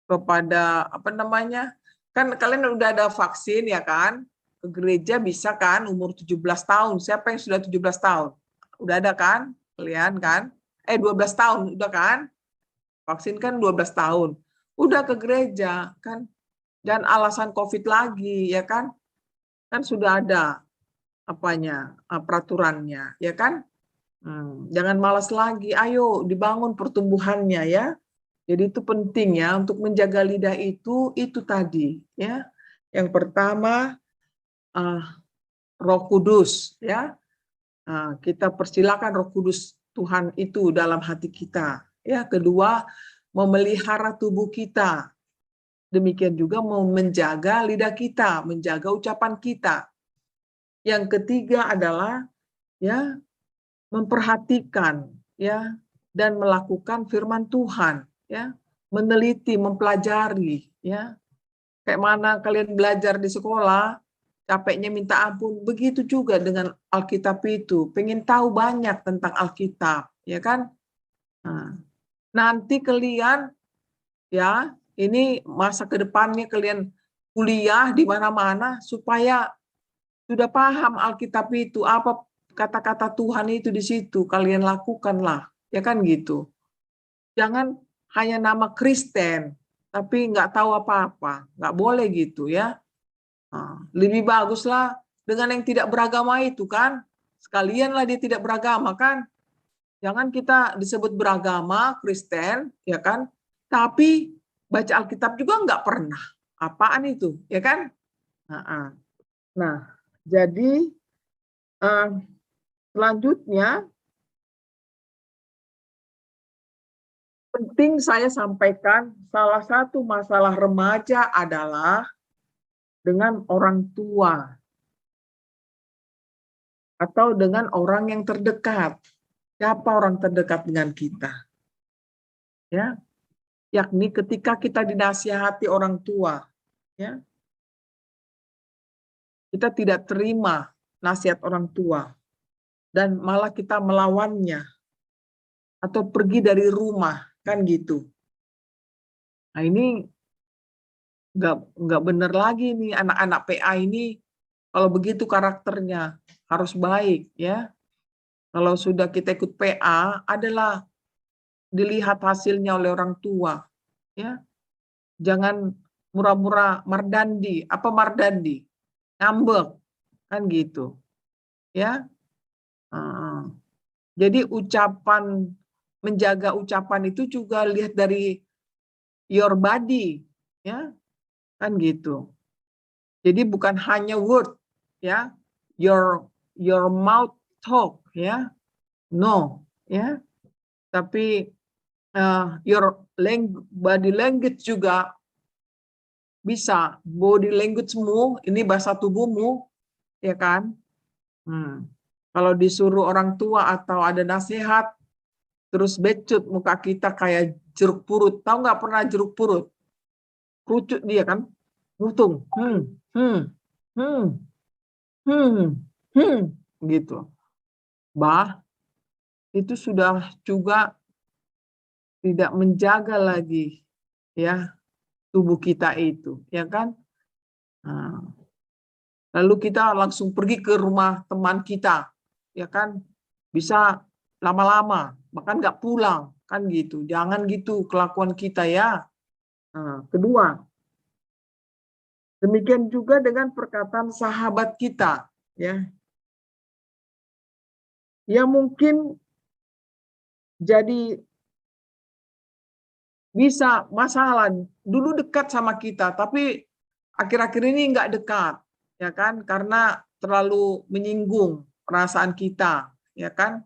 kepada apa namanya, kan kalian udah ada vaksin, ya kan? Ke gereja bisa kan umur 17 tahun. Siapa yang sudah 17 tahun? Udah ada kan? Kalian kan? 12 tahun udah kan? Vaksin kan 12 tahun. Udah ke gereja kan? Dan alasan COVID lagi, ya kan? Kan sudah ada apanya, peraturannya, ya kan? Jangan malas lagi, ayo dibangun pertumbuhannya, ya. Jadi itu penting ya untuk menjaga lidah itu tadi, ya. Yang pertama Roh Kudus, ya. Kita persilakan Roh Kudus Tuhan itu dalam hati kita. Ya, kedua memelihara tubuh kita. Demikian juga mau menjaga lidah kita, menjaga ucapan kita. Yang ketiga adalah ya memperhatikan, ya, dan melakukan firman Tuhan, ya, meneliti, mempelajari, ya. Kayak mana kalian belajar di sekolah, capeknya minta ampun, begitu juga dengan Alkitab itu, pengen tahu banyak tentang Alkitab, ya kan? Nah, nanti kalian, ya, ini masa kedepannya kalian kuliah di mana-mana supaya sudah paham Alkitab itu, apa kata-kata Tuhan itu di situ, kalian lakukanlah, ya kan gitu. Jangan hanya nama Kristen, tapi nggak tahu apa-apa, nggak boleh gitu ya. Lebih baguslah dengan yang tidak beragama itu kan, sekalianlah dia tidak beragama kan. Jangan kita disebut beragama Kristen, ya kan, tapi baca Alkitab juga nggak pernah. Apaan itu, ya kan? Nah, jadi selanjutnya penting saya sampaikan salah satu masalah remaja adalah dengan orang tua atau dengan orang yang terdekat. Siapa orang terdekat dengan kita? Ya, yakni ketika kita dinasihati orang tua, ya, kita tidak terima nasihat orang tua dan malah kita melawannya atau pergi dari rumah, kan gitu. Nah ini nggak benar lagi nih anak-anak PA ini. Kalau begitu karakternya harus baik, ya. Kalau sudah kita ikut PA adalah dilihat hasilnya oleh orang tua, ya. Jangan murah-murah mardandi, apa mardandi, ngambek, kan gitu, ya. Jadi menjaga ucapan itu juga lihat dari your body, ya, kan gitu. Jadi bukan hanya word, ya, your mouth talk, ya, no, ya, tapi your body language juga bisa, body language-mu, ini bahasa tubuhmu, ya kan. Kalau disuruh orang tua atau ada nasihat, terus becut muka kita kayak jeruk purut, tahu nggak pernah jeruk purut? Kerucut dia kan, Mutung, gitu. Bah, itu sudah juga tidak menjaga lagi ya tubuh kita itu, ya kan? Nah, lalu kita langsung pergi ke rumah teman kita, ya kan? Bisa lama-lama, bahkan nggak pulang, kan gitu. Jangan gitu kelakuan kita ya. Nah, kedua, demikian juga dengan perkataan sahabat kita, ya. Ya mungkin jadi bisa masalah dulu dekat sama kita, tapi akhir-akhir ini nggak dekat, ya kan? Karena terlalu menyinggung perasaan kita, ya kan?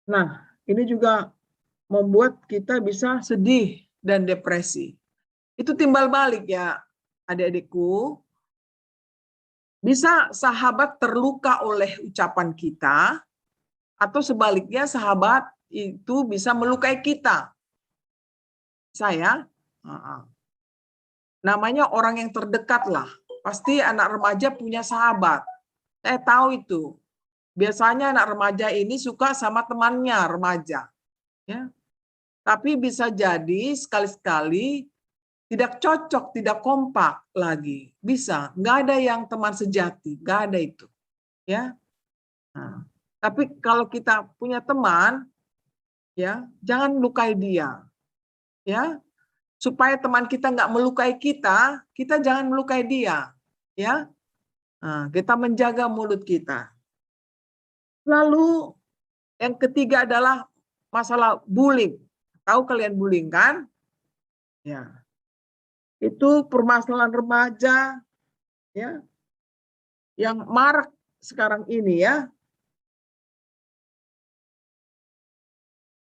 Nah, ini juga membuat kita bisa sedih dan depresi. Itu timbal balik ya, adik-adikku. Bisa sahabat terluka oleh ucapan kita, atau sebaliknya sahabat itu bisa melukai kita. Saya, namanya orang yang terdekat lah. Pasti anak remaja punya sahabat. Saya tahu itu. Biasanya anak remaja ini suka sama temannya remaja. Ya. Tapi bisa jadi sekali-sekali tidak cocok, tidak kompak lagi. Bisa, nggak ada yang teman sejati, nggak ada itu. Ya. Nah, tapi kalau kita punya teman, ya jangan lukai dia. Ya, supaya teman kita nggak melukai kita, kita jangan melukai dia. Ya, nah, kita menjaga mulut kita. Lalu yang ketiga adalah masalah bullying. Tahu kalian bullying kan? Ya, itu permasalahan remaja ya yang marak sekarang ini ya.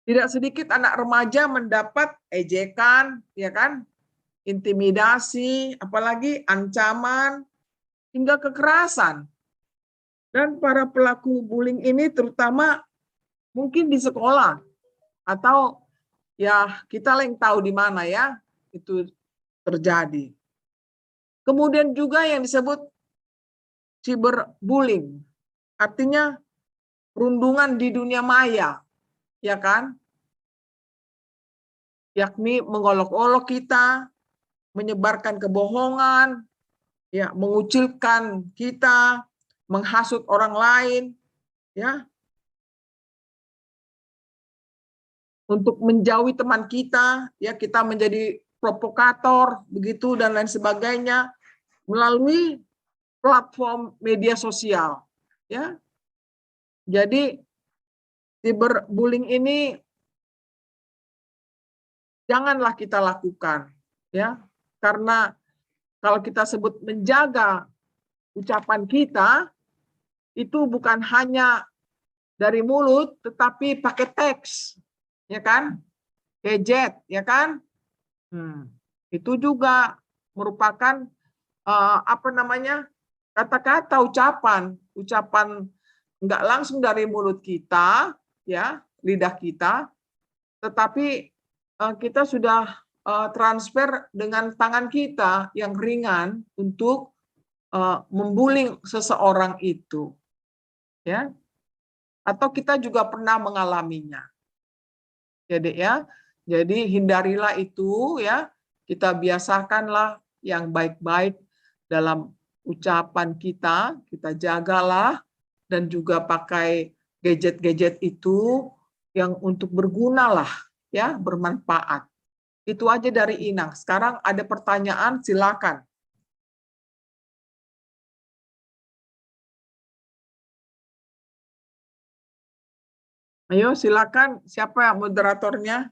Tidak sedikit anak remaja mendapat ejekan, ya kan? Intimidasi, apalagi ancaman hingga kekerasan. Dan para pelaku bullying ini terutama mungkin di sekolah atau ya kita yang tahu di mana ya itu terjadi. Kemudian juga yang disebut cyberbullying, artinya perundungan di dunia maya, ya kan? Yakni mengolok-olok kita, menyebarkan kebohongan, ya, mengucilkan kita, menghasut orang lain, ya, untuk menjauhi teman kita, ya kita menjadi provokator, begitu dan lain sebagainya melalui platform media sosial, ya. Jadi cyberbullying ini janganlah kita lakukan, ya, karena kalau kita sebut menjaga ucapan kita itu bukan hanya dari mulut, tetapi pakai teks, ya kan, gadget, ya kan, itu juga merupakan apa namanya kata-kata ucapan nggak langsung dari mulut kita, ya lidah kita, tetapi kita sudah transfer dengan tangan kita yang ringan untuk membuli seseorang itu, ya, atau kita juga pernah mengalaminya, jadi ya, jadi hindarilah itu ya, kita biasakanlah yang baik-baik dalam ucapan kita jagalah dan juga pakai gadget-gadget itu yang untuk berguna lah, ya bermanfaat. Itu aja dari Inang. Sekarang ada pertanyaan, silakan. Ayo silakan, siapa moderatornya?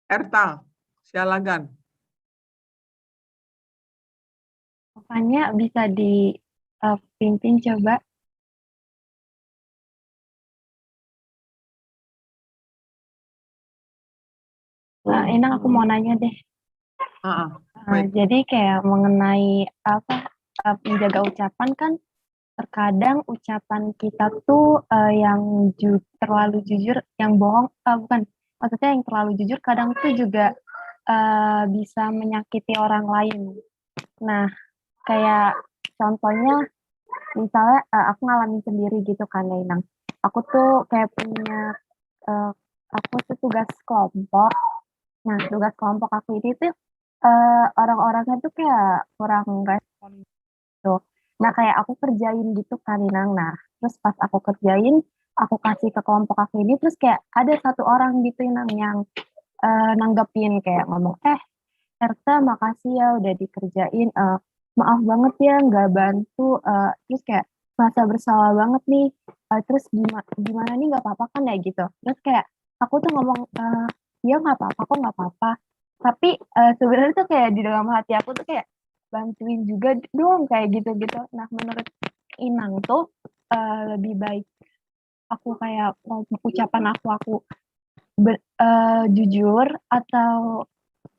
Erta, silakan. Makanya bisa dipimpin coba. Nah, Inang aku mau nanya deh. Jadi kayak mengenai apa menjaga ucapan kan terkadang ucapan kita tuh yang terlalu jujur, yang bohong, bukan, maksudnya yang terlalu jujur kadang tuh juga bisa menyakiti orang lain. Nah, kayak contohnya, misalnya aku ngalamin sendiri gitu kan ya, Inang. Aku tuh kayak punya, aku tuh tugas kelompok. Nah, tugas kelompok aku ini tuh orang-orangnya tuh kayak kurang respon gitu. Nah, kayak aku kerjain gitu kan, Inang. Nah, terus pas aku kerjain, aku kasih ke kelompok aku ini, terus kayak ada satu orang gitu, Inang, yang nanggepin kayak ngomong, Erta makasih ya udah dikerjain, maaf banget ya nggak bantu, terus kayak merasa bersalah banget nih, terus gimana nih, nggak apa-apa kan ya gitu. Terus kayak aku tuh ngomong, ya nggak apa-apa kok, nggak apa-apa. Tapi sebenarnya tuh kayak di dalam hati aku tuh kayak bantuin juga dong kayak gitu-gitu. Nah, menurut Inang tuh lebih baik aku kayak ucapan aku jujur atau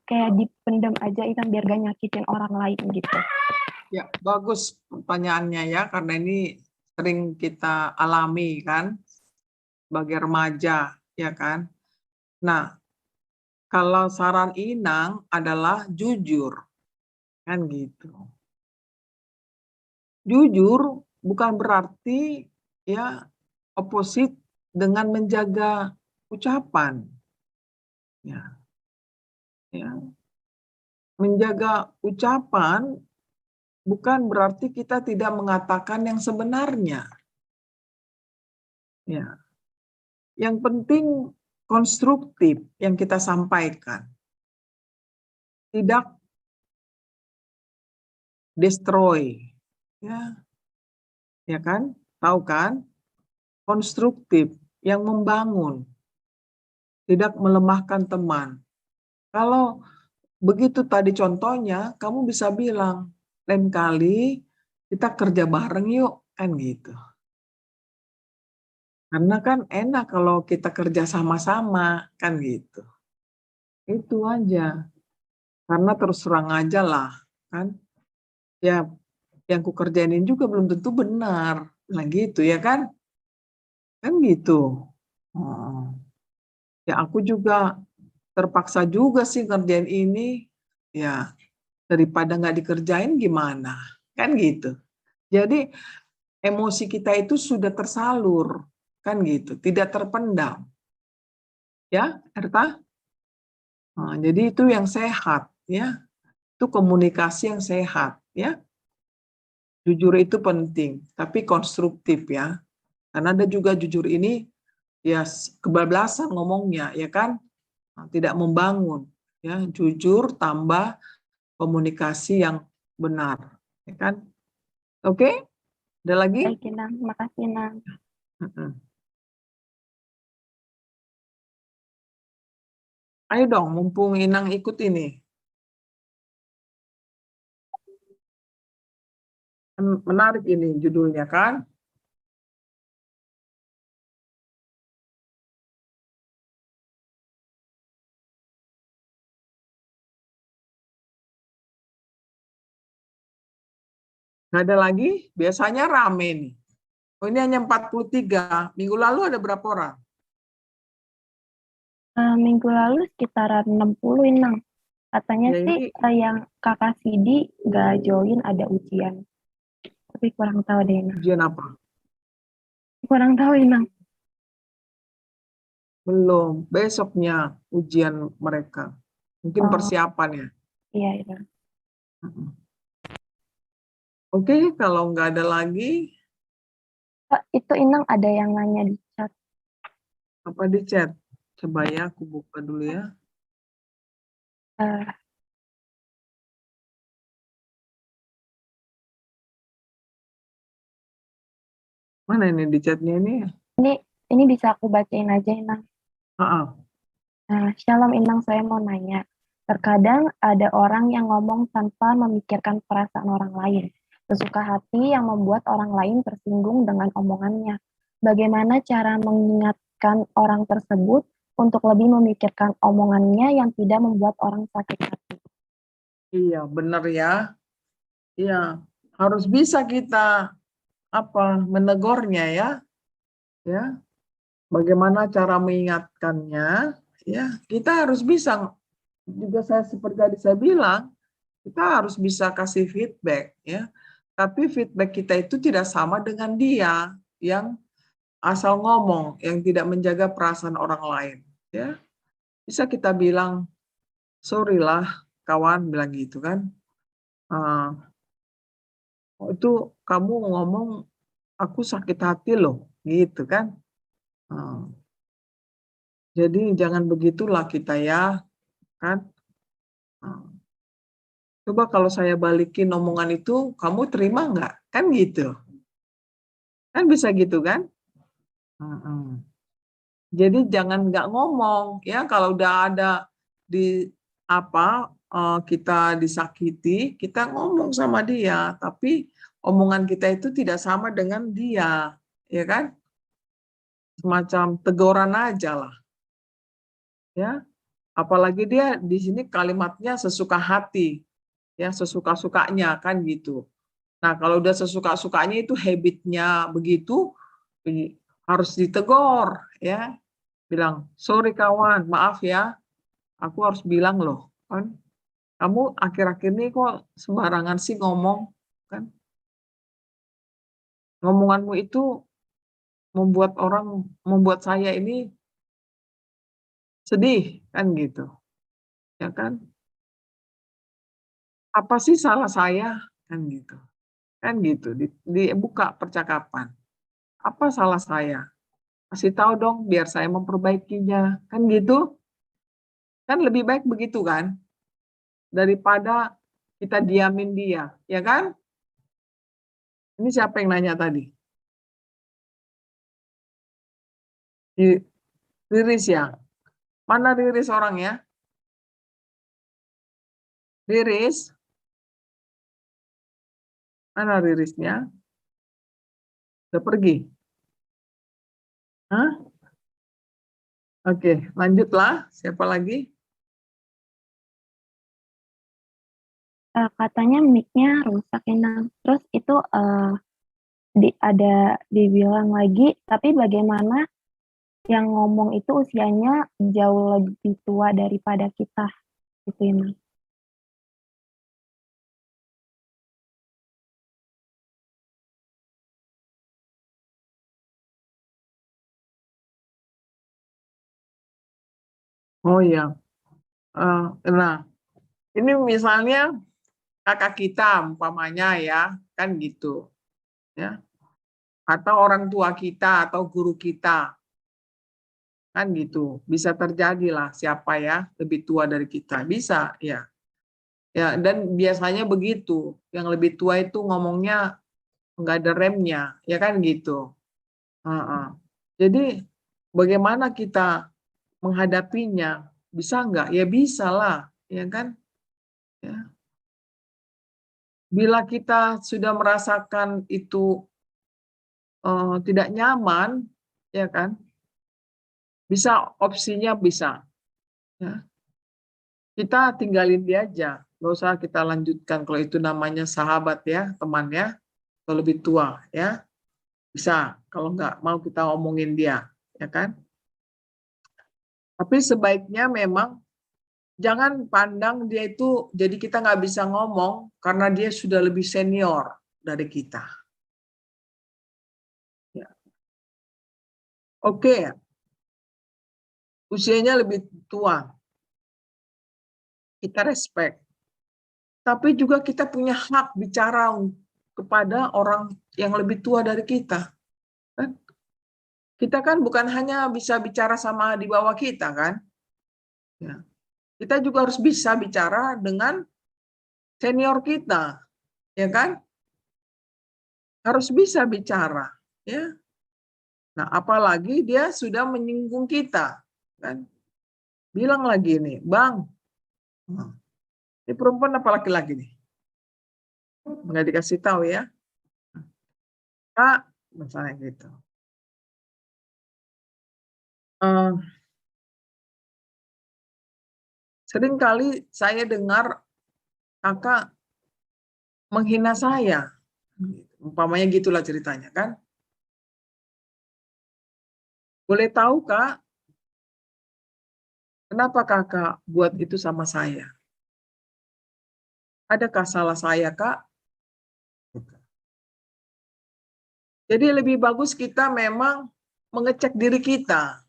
kayak dipendam aja itu biar gak nyakitin orang lain gitu. Ya, bagus pertanyaannya ya, karena ini sering kita alami kan, sebagai remaja, ya kan. Nah, kalau saran Inang adalah jujur, kan gitu. Jujur bukan berarti ya oposit dengan menjaga ucapan. Ya, ya. Menjaga ucapan bukan berarti kita tidak mengatakan yang sebenarnya. Ya. Yang penting konstruktif yang kita sampaikan. Tidak destroy. Ya. Ya kan? Tahu kan? Konstruktif yang membangun. Tidak melemahkan teman. Kalau begitu tadi contohnya, kamu bisa bilang, lain kali kita kerja bareng yuk, kan gitu. Karena kan enak kalau kita kerja sama-sama, kan gitu. Itu aja. Karena terus terang aja lah, kan. Ya, yang ku kerjainin juga belum tentu benar. Nah gitu ya kan. Kan gitu. Ya aku juga terpaksa juga sih ngerjain ini. Ya, daripada nggak dikerjain gimana. Kan gitu. Jadi emosi kita itu sudah tersalur. Kan gitu. Tidak terpendam. Ya, Erta? Nah, jadi itu yang sehat. Ya, itu komunikasi yang sehat. Ya, jujur itu penting. Tapi konstruktif ya. Karena ada juga jujur ini ya kebablasan ngomongnya. Ya kan? Nah, tidak membangun. Ya, jujur tambah komunikasi yang benar. Ya kan? Oke? Ada lagi? Baik, Inang. Makasih, Inang. Ayo dong, mumpung Inang ikut ini. Menarik ini judulnya kan? Nggak ada lagi? Biasanya rame nih. Oh, ini hanya 43. Minggu lalu ada berapa orang? Minggu lalu sekitaran 60, Inang. Katanya Ya, sih yang kakak Sidi nggak join ada ujian. Tapi kurang tahu deh, Inang. Ujian apa? Kurang tahu, Inang. Belum. Besoknya ujian mereka. Mungkin persiapan ya. Iya, Inang. Oke, kalau nggak ada lagi, Itu Inang ada yang nanya di chat. apa di chat? Coba ya, aku buka dulu ya. Mana ini di chatnya ini? Ini bisa aku bacain aja, Inang. Shalom, Inang, saya mau nanya. Terkadang ada orang yang ngomong tanpa memikirkan perasaan orang lain. Sesuka hati yang membuat orang lain tersinggung dengan omongannya. Bagaimana cara mengingatkan orang tersebut untuk lebih memikirkan omongannya yang tidak membuat orang sakit hati? Iya, benar ya. Iya, harus bisa kita menegurnya ya. Ya. Bagaimana cara mengingatkannya? Ya, kita harus bisa juga saya seperti tadi saya bilang, kita harus bisa kasih feedback ya. Tapi feedback kita itu tidak sama dengan dia yang asal ngomong, yang tidak menjaga perasaan orang lain ya. Bisa kita bilang, sorry lah kawan, bilang gitu kan. Itu kamu ngomong aku sakit hati loh, gitu kan. Jadi jangan begitulah kita ya, kan. Coba kalau saya balikin omongan itu, kamu terima nggak? Kan gitu. Kan bisa gitu kan? Jadi jangan nggak ngomong ya, kalau udah ada di kita disakiti, kita ngomong sama dia, tapi omongan kita itu tidak sama dengan dia, ya kan? Semacam teguran aja lah. Ya. Apalagi dia di sini kalimatnya sesuka hati. Ya, sesuka-sukanya kan gitu. Nah, kalau udah sesuka-sukanya itu habitnya begitu, harus ditegur ya. Bilang, sorry kawan, maaf ya, aku harus bilang loh, kan kamu akhir-akhir ini kok sembarangan sih ngomong, kan ngomonganmu itu membuat saya ini sedih, kan gitu, ya kan? Apa sih salah saya, kan gitu, dibuka percakapan. Apa salah saya? Kasih tahu dong, biar saya memperbaikinya, kan gitu? Kan lebih baik begitu kan? Daripada kita diamin dia, ya kan? Ini siapa yang nanya tadi? Riris ya? Mana Riris orangnya? Riris? Mana Ririsnya? Udah pergi? Hah? Oke, lanjutlah. Siapa lagi? Katanya mic-nya rusak, Inang. Terus itu dibilang lagi, tapi bagaimana yang ngomong itu usianya jauh lebih tua daripada kita, gitu, Inang. Oh iya. Nah, ini misalnya kakak kita umpamanya ya, kan gitu. Ya. Atau orang tua kita atau guru kita. Kan gitu. Bisa terjadi lah siapa ya lebih tua dari kita. Bisa ya. Ya, dan biasanya begitu. Yang lebih tua itu ngomongnya nggak ada remnya, ya kan gitu. Jadi bagaimana kita menghadapinya? Bisa nggak? Ya bisa lah, ya kan? Ya. Bila kita sudah merasakan itu tidak nyaman, ya kan? Bisa opsinya bisa. Ya. Kita tinggalin dia aja, nggak usah kita lanjutkan kalau itu namanya sahabat ya, teman ya, atau lebih tua ya. Bisa, kalau nggak mau kita omongin dia, ya kan? Tapi sebaiknya memang jangan pandang dia itu, jadi kita nggak bisa ngomong karena dia sudah lebih senior dari kita. Ya. Oke, usianya lebih tua, kita respect. Tapi juga kita punya hak bicara kepada orang yang lebih tua dari kita. Kan? Kita kan bukan hanya bisa bicara sama di bawah kita kan? Ya. Kita juga harus bisa bicara dengan senior kita, ya kan? Harus bisa bicara, ya. Nah, apalagi dia sudah menyinggung kita, kan? Bilang lagi nih, Bang, ini perempuan apa laki-laki nih? Nggak dikasih tahu ya. Kak, misalnya gitu. Seringkali saya dengar kakak menghina saya. Umpamanya gitulah ceritanya kan. Boleh tahu Kak, Kenapa kakak buat itu sama saya? Adakah salah saya, Kak? Jadi lebih bagus kita memang mengecek diri kita,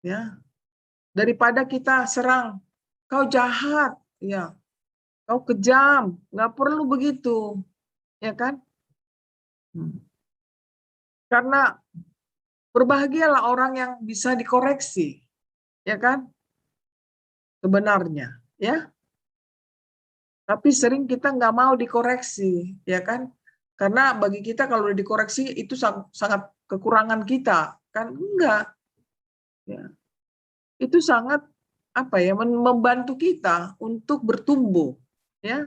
ya, daripada kita serang, kau jahat, ya, kau kejam, nggak perlu begitu, ya kan? Karena berbahagialah orang yang bisa dikoreksi, ya kan? Sebenarnya, ya. Tapi sering kita nggak mau dikoreksi, ya kan? Karena bagi kita kalau dikoreksi itu sangat kekurangan kita, kan? Enggak. Ya. Itu sangat apa ya, membantu kita untuk bertumbuh, ya.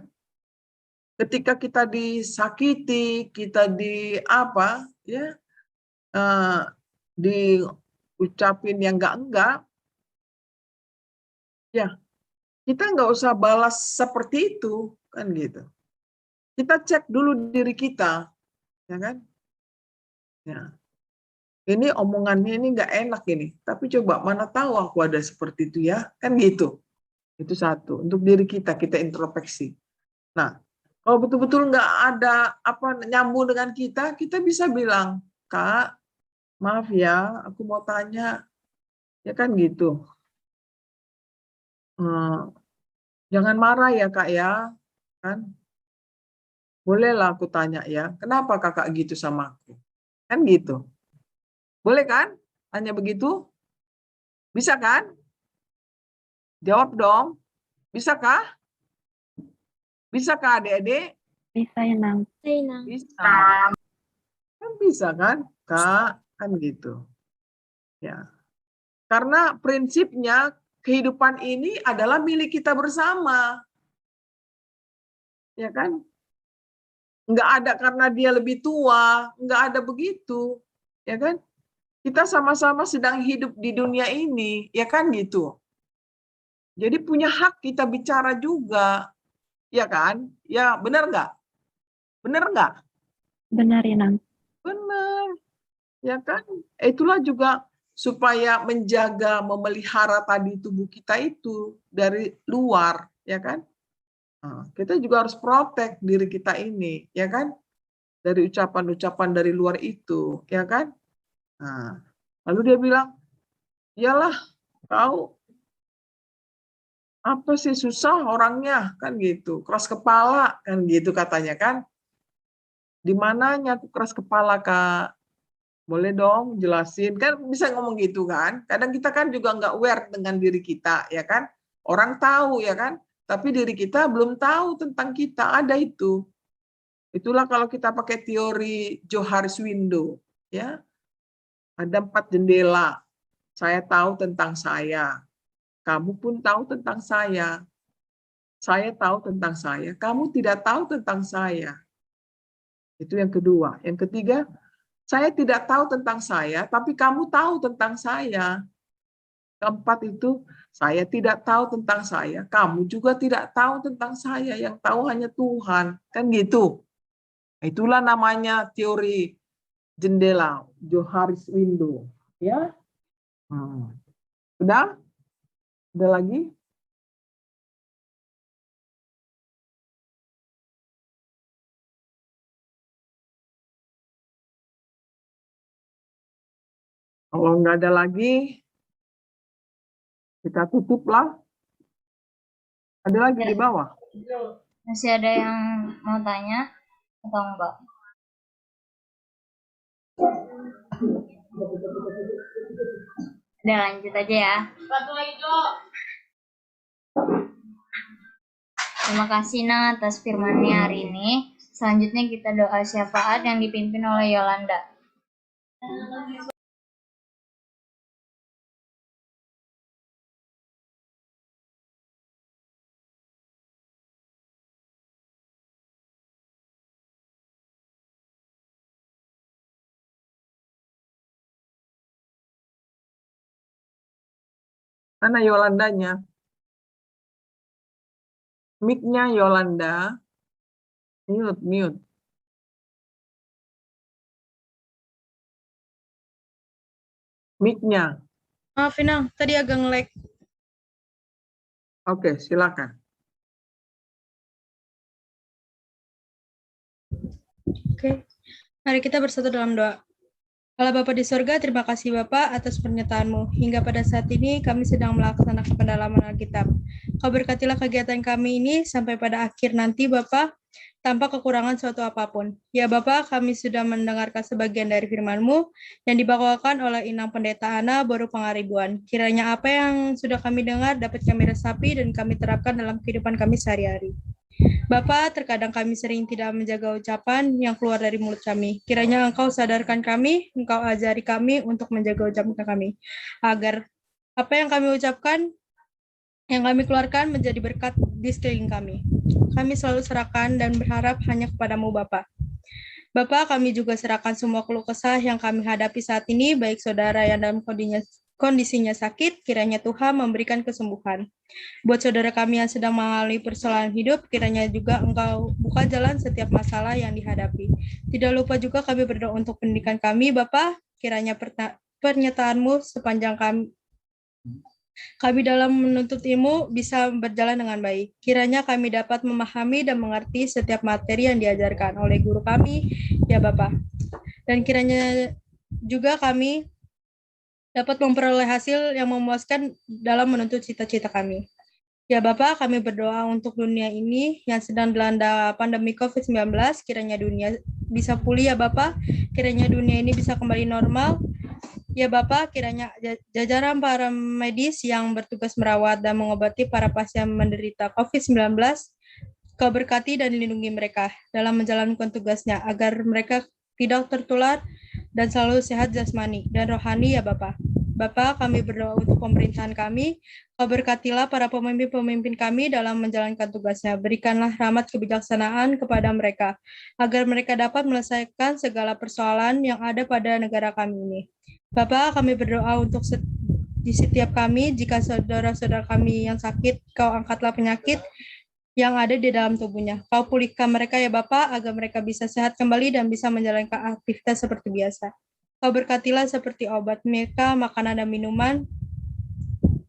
Ketika kita disakiti, kita di apa, ya, diucapin yang enggak, ya kita nggak usah balas seperti itu, kan gitu. Kita cek dulu diri kita, ya kan? Ya. Ini omongannya ini nggak enak ini, tapi coba mana tahu aku ada seperti itu ya, kan gitu. Itu satu, untuk diri kita introspeksi. Nah, kalau betul-betul nggak ada apa nyambung dengan kita bisa bilang, Kak, maaf ya, aku mau tanya, ya kan gitu. Jangan marah ya Kak ya, kan? Bolehlah aku tanya ya, kenapa kakak gitu sama aku? Kan gitu. Boleh kan? Tanya begitu? Bisa kan? Jawab dong. Bisakah? Bisakah adik-adik? Bisa ya, Nang. Bisa. Kan bisa kan? Kak, kan gitu. Ya. Karena prinsipnya kehidupan ini adalah milik kita bersama. Ya kan? Nggak ada karena dia lebih tua, nggak ada begitu. Ya kan? Kita sama-sama sedang hidup di dunia ini, ya kan gitu. Jadi punya hak kita bicara juga. Ya kan? Ya, benar nggak? Benar nggak? Benar ya, Nang. Benar. Ya kan? Itulah juga supaya menjaga, memelihara tadi tubuh kita itu dari luar, ya kan? Nah, kita juga harus protek diri kita ini, ya kan? Dari ucapan-ucapan dari luar itu, ya kan? Nah, lalu dia bilang, iyalah, kau apa sih susah orangnya, kan gitu, keras kepala, kan gitu katanya kan? Di mananya aku keras kepala, Kak? Boleh dong jelasin, kan bisa ngomong gitu kan? Kadang kita kan juga nggak aware dengan diri kita, ya kan? Orang tahu ya kan, tapi diri kita belum tahu tentang kita, ada itu. Itulah kalau kita pakai teori Johari's Window, ya. Ada 4 jendela. Saya tahu tentang saya. Kamu pun tahu tentang saya. Saya tahu tentang saya. Kamu tidak tahu tentang saya. Itu yang kedua. Yang ketiga, saya tidak tahu tentang saya, tapi kamu tahu tentang saya. Keempat itu, saya tidak tahu tentang saya, kamu juga tidak tahu tentang saya. Yang tahu hanya Tuhan. Kan gitu. Itulah namanya teori jendela, Johari's Window. Ya, Udah? Udah lagi? Kalau nggak ada lagi, kita tutuplah. Ada lagi di bawah? Masih ada yang mau tanya atau enggak? Udah lanjut aja ya. Terima kasih Nang atas firman-Nya hari ini. Selanjutnya kita doa syafaat yang dipimpin oleh Yolanda. Mana Yolandanya? Mic-nya Yolanda. Mute. Mic-nya. Maaf, Inang, tadi agak nge-lag. Oke, silakan. Oke, mari kita bersatu dalam doa. Allah Bapa di surga, terima kasih Bapak atas pernyataan-Mu. Hingga pada saat ini kami sedang melaksanakan pendalaman Alkitab. Kau berkatilah kegiatan kami ini sampai pada akhir nanti Bapak, tanpa kekurangan suatu apapun. Ya Bapak, kami sudah mendengarkan sebagian dari firman-Mu yang dibawakan oleh Inang Pendeta Ana Boru Pangaribuan. Kiranya apa yang sudah kami dengar dapat kami resapi dan kami terapkan dalam kehidupan kami sehari-hari. Bapak, terkadang kami sering tidak menjaga ucapan yang keluar dari mulut kami. Kiranya Engkau sadarkan kami, Engkau ajari kami untuk menjaga ucapan kami, agar apa yang kami ucapkan, yang kami keluarkan menjadi berkat di sekeliling kami. Kami selalu serahkan dan berharap hanya kepadamu, Bapak. Bapak, kami juga serahkan semua keluh kesah yang kami hadapi saat ini, baik saudara yang dalam kondisinya sakit, kiranya Tuhan memberikan kesembuhan. Buat saudara kami yang sedang mengalami persoalan hidup, kiranya juga Engkau buka jalan setiap masalah yang dihadapi. Tidak lupa juga kami berdoa untuk pendidikan kami, Bapak, kiranya pernyataan-Mu sepanjang kami dalam menuntut ilmu bisa berjalan dengan baik. Kiranya kami dapat memahami dan mengerti setiap materi yang diajarkan oleh guru kami, ya Bapak. Dan kiranya juga kami dapat memperoleh hasil yang memuaskan dalam menuntut cita-cita kami. Ya Bapak, kami berdoa untuk dunia ini yang sedang dilanda pandemi COVID-19, kiranya dunia bisa pulih ya Bapak, kiranya dunia ini bisa kembali normal. Ya Bapak, kiranya jajaran para medis yang bertugas merawat dan mengobati para pasien menderita COVID-19, Kau berkati dan lindungi mereka dalam menjalankan tugasnya, agar mereka tidak tertular dan selalu sehat jasmani dan rohani ya Bapak. Bapak, kami berdoa untuk pemerintahan kami, Kau berkatilah para pemimpin-pemimpin kami dalam menjalankan tugasnya. Berikanlah rahmat kebijaksanaan kepada mereka, agar mereka dapat menyelesaikan segala persoalan yang ada pada negara kami ini. Bapak, kami berdoa untuk di setiap kami, jika saudara-saudara kami yang sakit, Kau angkatlah penyakit yang ada di dalam tubuhnya. Kau pulihkan mereka ya Bapak, agar mereka bisa sehat kembali dan bisa menjalankan aktivitas seperti biasa. Kau berkatilah seperti obat mereka, makanan dan minuman,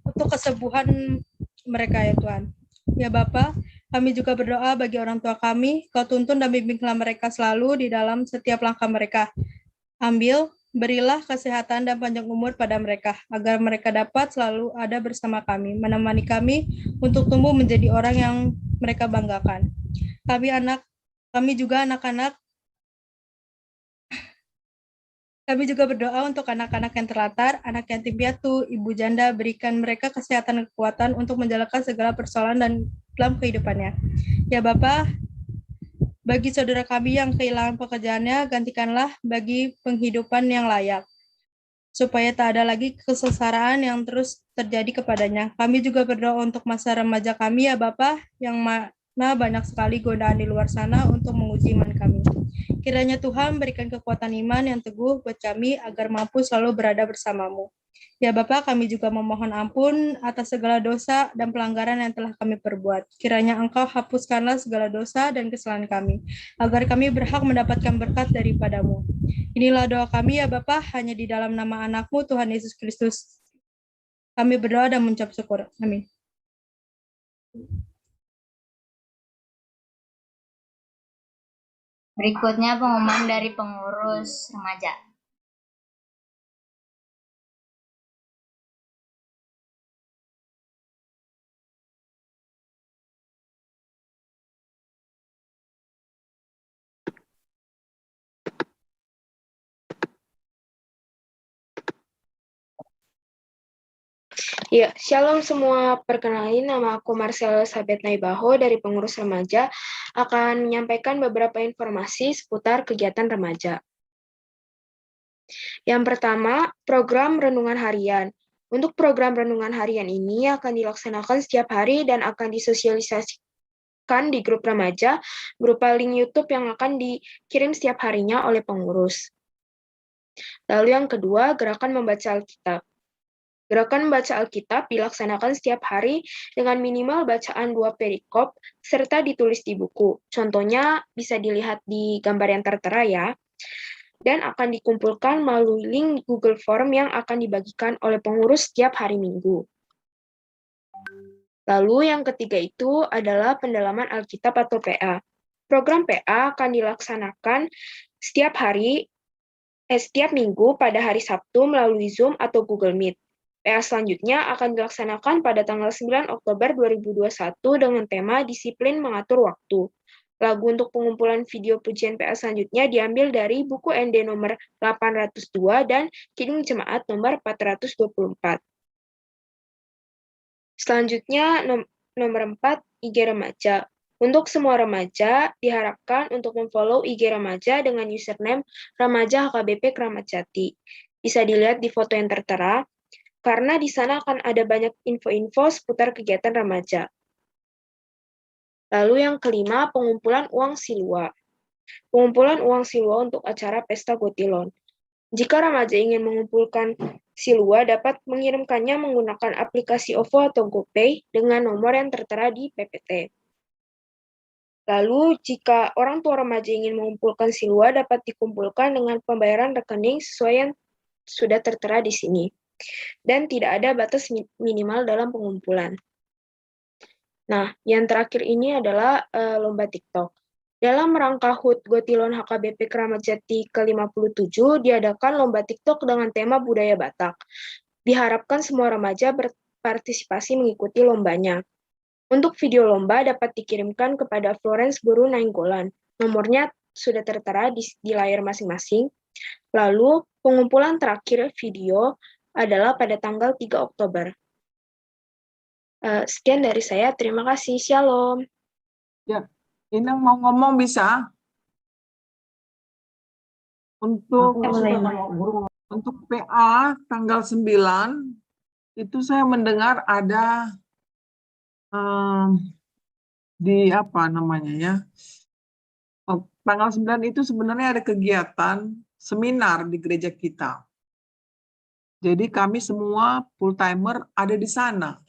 untuk kesembuhan mereka ya Tuhan. Ya Bapak, kami juga berdoa bagi orang tua kami, Kau tuntun dan bimbinglah mereka selalu di dalam setiap langkah mereka. Ambil, berilah kesehatan dan panjang umur pada mereka, agar mereka dapat selalu ada bersama kami, menemani kami untuk tumbuh menjadi orang yang mereka banggakan. Kami juga anak-anak, kami juga berdoa untuk anak-anak yang terlantar, anak yatim piatu, ibu janda, berikan mereka kesehatan dan kekuatan untuk menjalankan segala persoalan dan dalam kehidupannya. Ya Bapak, bagi saudara kami yang kehilangan pekerjaannya, gantikanlah bagi penghidupan yang layak, supaya tak ada lagi kesengsaraan yang terus terjadi kepadanya. Kami juga berdoa untuk masa remaja kami ya Bapak, yang mana banyak sekali godaan di luar sana untuk menguji iman kami. Kiranya Tuhan berikan kekuatan iman yang teguh buat kami agar mampu selalu berada bersama-Mu. Ya Bapak, kami juga memohon ampun atas segala dosa dan pelanggaran yang telah kami perbuat. Kiranya Engkau hapuskanlah segala dosa dan kesalahan kami, agar kami berhak mendapatkan berkat daripada-Mu. Inilah doa kami ya Bapak, hanya di dalam nama anak-Mu Tuhan Yesus Kristus. Kami berdoa dan mengucap syukur. Amin. Berikutnya pengumuman dari pengurus remaja. Ya, shalom semua. Perkenalin, nama aku Marcel Elizabeth Naibaho dari Pengurus Remaja, akan menyampaikan beberapa informasi seputar kegiatan remaja. Yang pertama, program renungan harian. Untuk program renungan harian ini akan dilaksanakan setiap hari dan akan disosialisasikan di grup remaja berupa link YouTube yang akan dikirim setiap harinya oleh pengurus. Lalu yang kedua, gerakan membaca Alkitab. Gerakan membaca Alkitab dilaksanakan setiap hari dengan minimal bacaan 2 perikop serta ditulis di buku. Contohnya bisa dilihat di gambar yang tertera ya. Dan akan dikumpulkan melalui link Google Form yang akan dibagikan oleh pengurus setiap hari Minggu. Lalu yang ketiga itu adalah pendalaman Alkitab atau PA. Program PA akan dilaksanakan setiap minggu pada hari Sabtu melalui Zoom atau Google Meet. PA selanjutnya akan dilaksanakan pada tanggal 9 Oktober 2021 dengan tema Disiplin Mengatur Waktu. Lagu untuk pengumpulan video pujian PA selanjutnya diambil dari buku ND nomor 802 dan Kidung Jemaat nomor 424. Selanjutnya, nomor 4, IG Remaja. Untuk semua remaja, diharapkan untuk memfollow IG Remaja dengan username Remaja HKBP Kramat Jati. Bisa dilihat di foto yang tertera, karena di sana akan ada banyak info-info seputar kegiatan remaja. Lalu yang kelima, pengumpulan uang Silwa. Pengumpulan uang Silwa untuk acara Pesta Gotilon. Jika remaja ingin mengumpulkan Silwa, dapat mengirimkannya menggunakan aplikasi OVO atau GoPay dengan nomor yang tertera di PPT. Lalu, jika orang tua remaja ingin mengumpulkan Silwa, dapat dikumpulkan dengan pembayaran rekening sesuai yang sudah tertera di sini. Dan tidak ada batas minimal dalam pengumpulan. Nah, yang terakhir ini adalah lomba TikTok. Dalam rangka HUT Gotilon HKBP Kramat Jati ke-57, diadakan lomba TikTok dengan tema budaya Batak. Diharapkan semua remaja berpartisipasi mengikuti lombanya. Untuk video lomba dapat dikirimkan kepada Florence Guru Nainggolan. Nomornya sudah tertera di layar masing-masing. Lalu, pengumpulan terakhir video adalah pada tanggal 3 Oktober. Sekian dari saya, terima kasih. Shalom. Ya, Inang mau ngomong bisa? Untuk PA tanggal 9 itu saya mendengar ada di apa namanya ya, tanggal 9 itu sebenarnya ada kegiatan seminar di gereja kita. Jadi kami semua full timer ada di sana.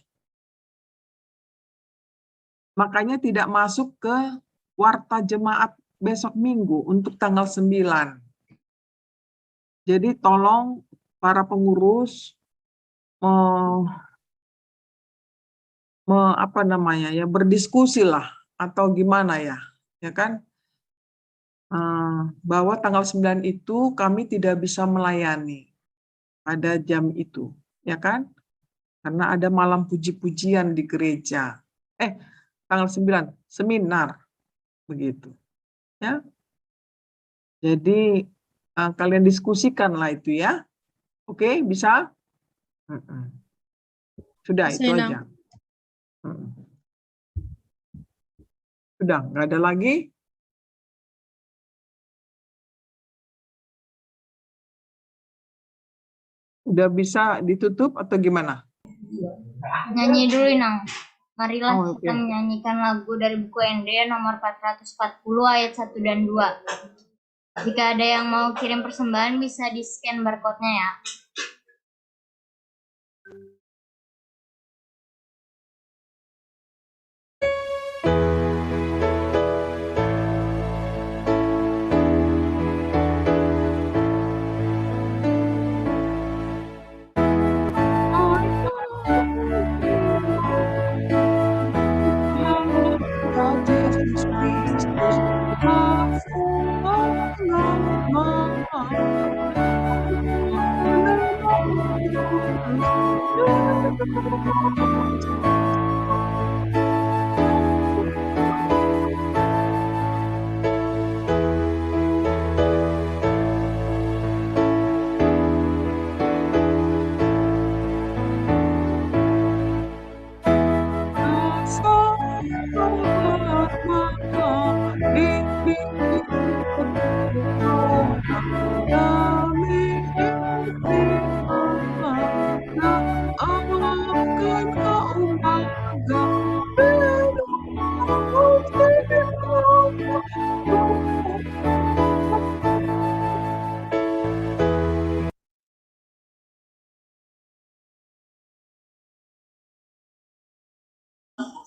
Makanya tidak masuk ke warta jemaat besok minggu untuk tanggal 9. Jadi tolong para pengurus berdiskusi lah atau gimana ya kan? Bahwa tanggal 9 itu kami tidak bisa melayani pada jam itu, ya kan? Karena ada malam puji-pujian di gereja. Tanggal 9, seminar. Begitu. Ya. Jadi, kalian diskusikanlah itu ya. Oke, bisa? Sudah, itu aja. Sudah, nggak ada lagi? Udah bisa ditutup atau gimana? Nyanyi dulu, Nang. Marilah kita menyanyikan lagu dari buku ND nomor 440 ayat 1 dan 2. Jika ada yang mau kirim persembahan bisa di-scan barcode-nya ya.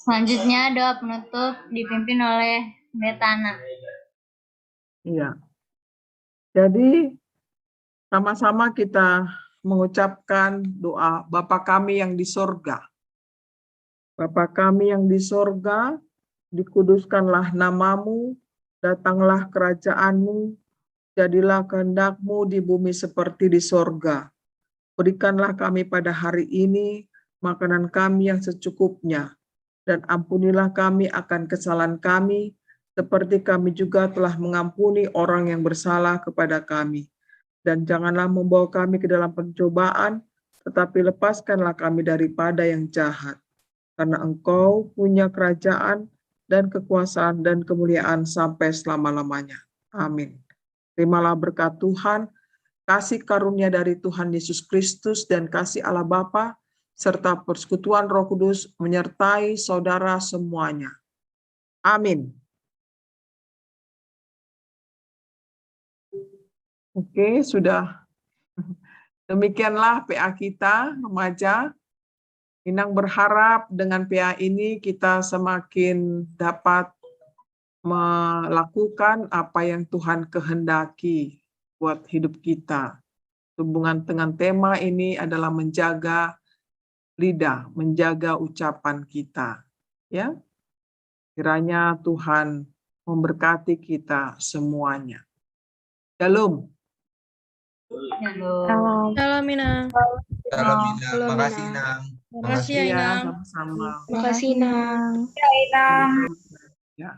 Selanjutnya doa penutup dipimpin oleh Pendeta Ana. Iya. Jadi sama-sama kita mengucapkan doa Bapa kami yang di sorga. Bapa kami yang di sorga, dikuduskanlah namamu, datanglah kerajaanmu, jadilah kehendak-Mu di bumi seperti di sorga. Berikanlah kami pada hari ini makanan kami yang secukupnya, dan ampunilah kami akan kesalahan kami, seperti kami juga telah mengampuni orang yang bersalah kepada kami. Dan janganlah membawa kami ke dalam pencobaan, tetapi lepaskanlah kami daripada yang jahat. Karena Engkau punya kerajaan dan kekuasaan dan kemuliaan sampai selama-lamanya. Amin. Terimalah berkat Tuhan, kasih karunia dari Tuhan Yesus Kristus dan kasih Allah Bapa, serta persekutuan Roh Kudus menyertai saudara semuanya. Amin. Oke, sudah. Demikianlah PA kita, remaja. Inang berharap dengan PA ini kita semakin dapat melakukan apa yang Tuhan kehendaki buat hidup kita. Hubungan dengan tema ini adalah menjaga lidah, menjaga ucapan kita. Ya, kiranya Tuhan memberkati kita semuanya. Shalom. Shalom. Shalom, Inang. Salam Inang. Salam, Makasih Inang. Inang. Makasih ya, Inang. Sama-sama. Makasih, Nang. Ya.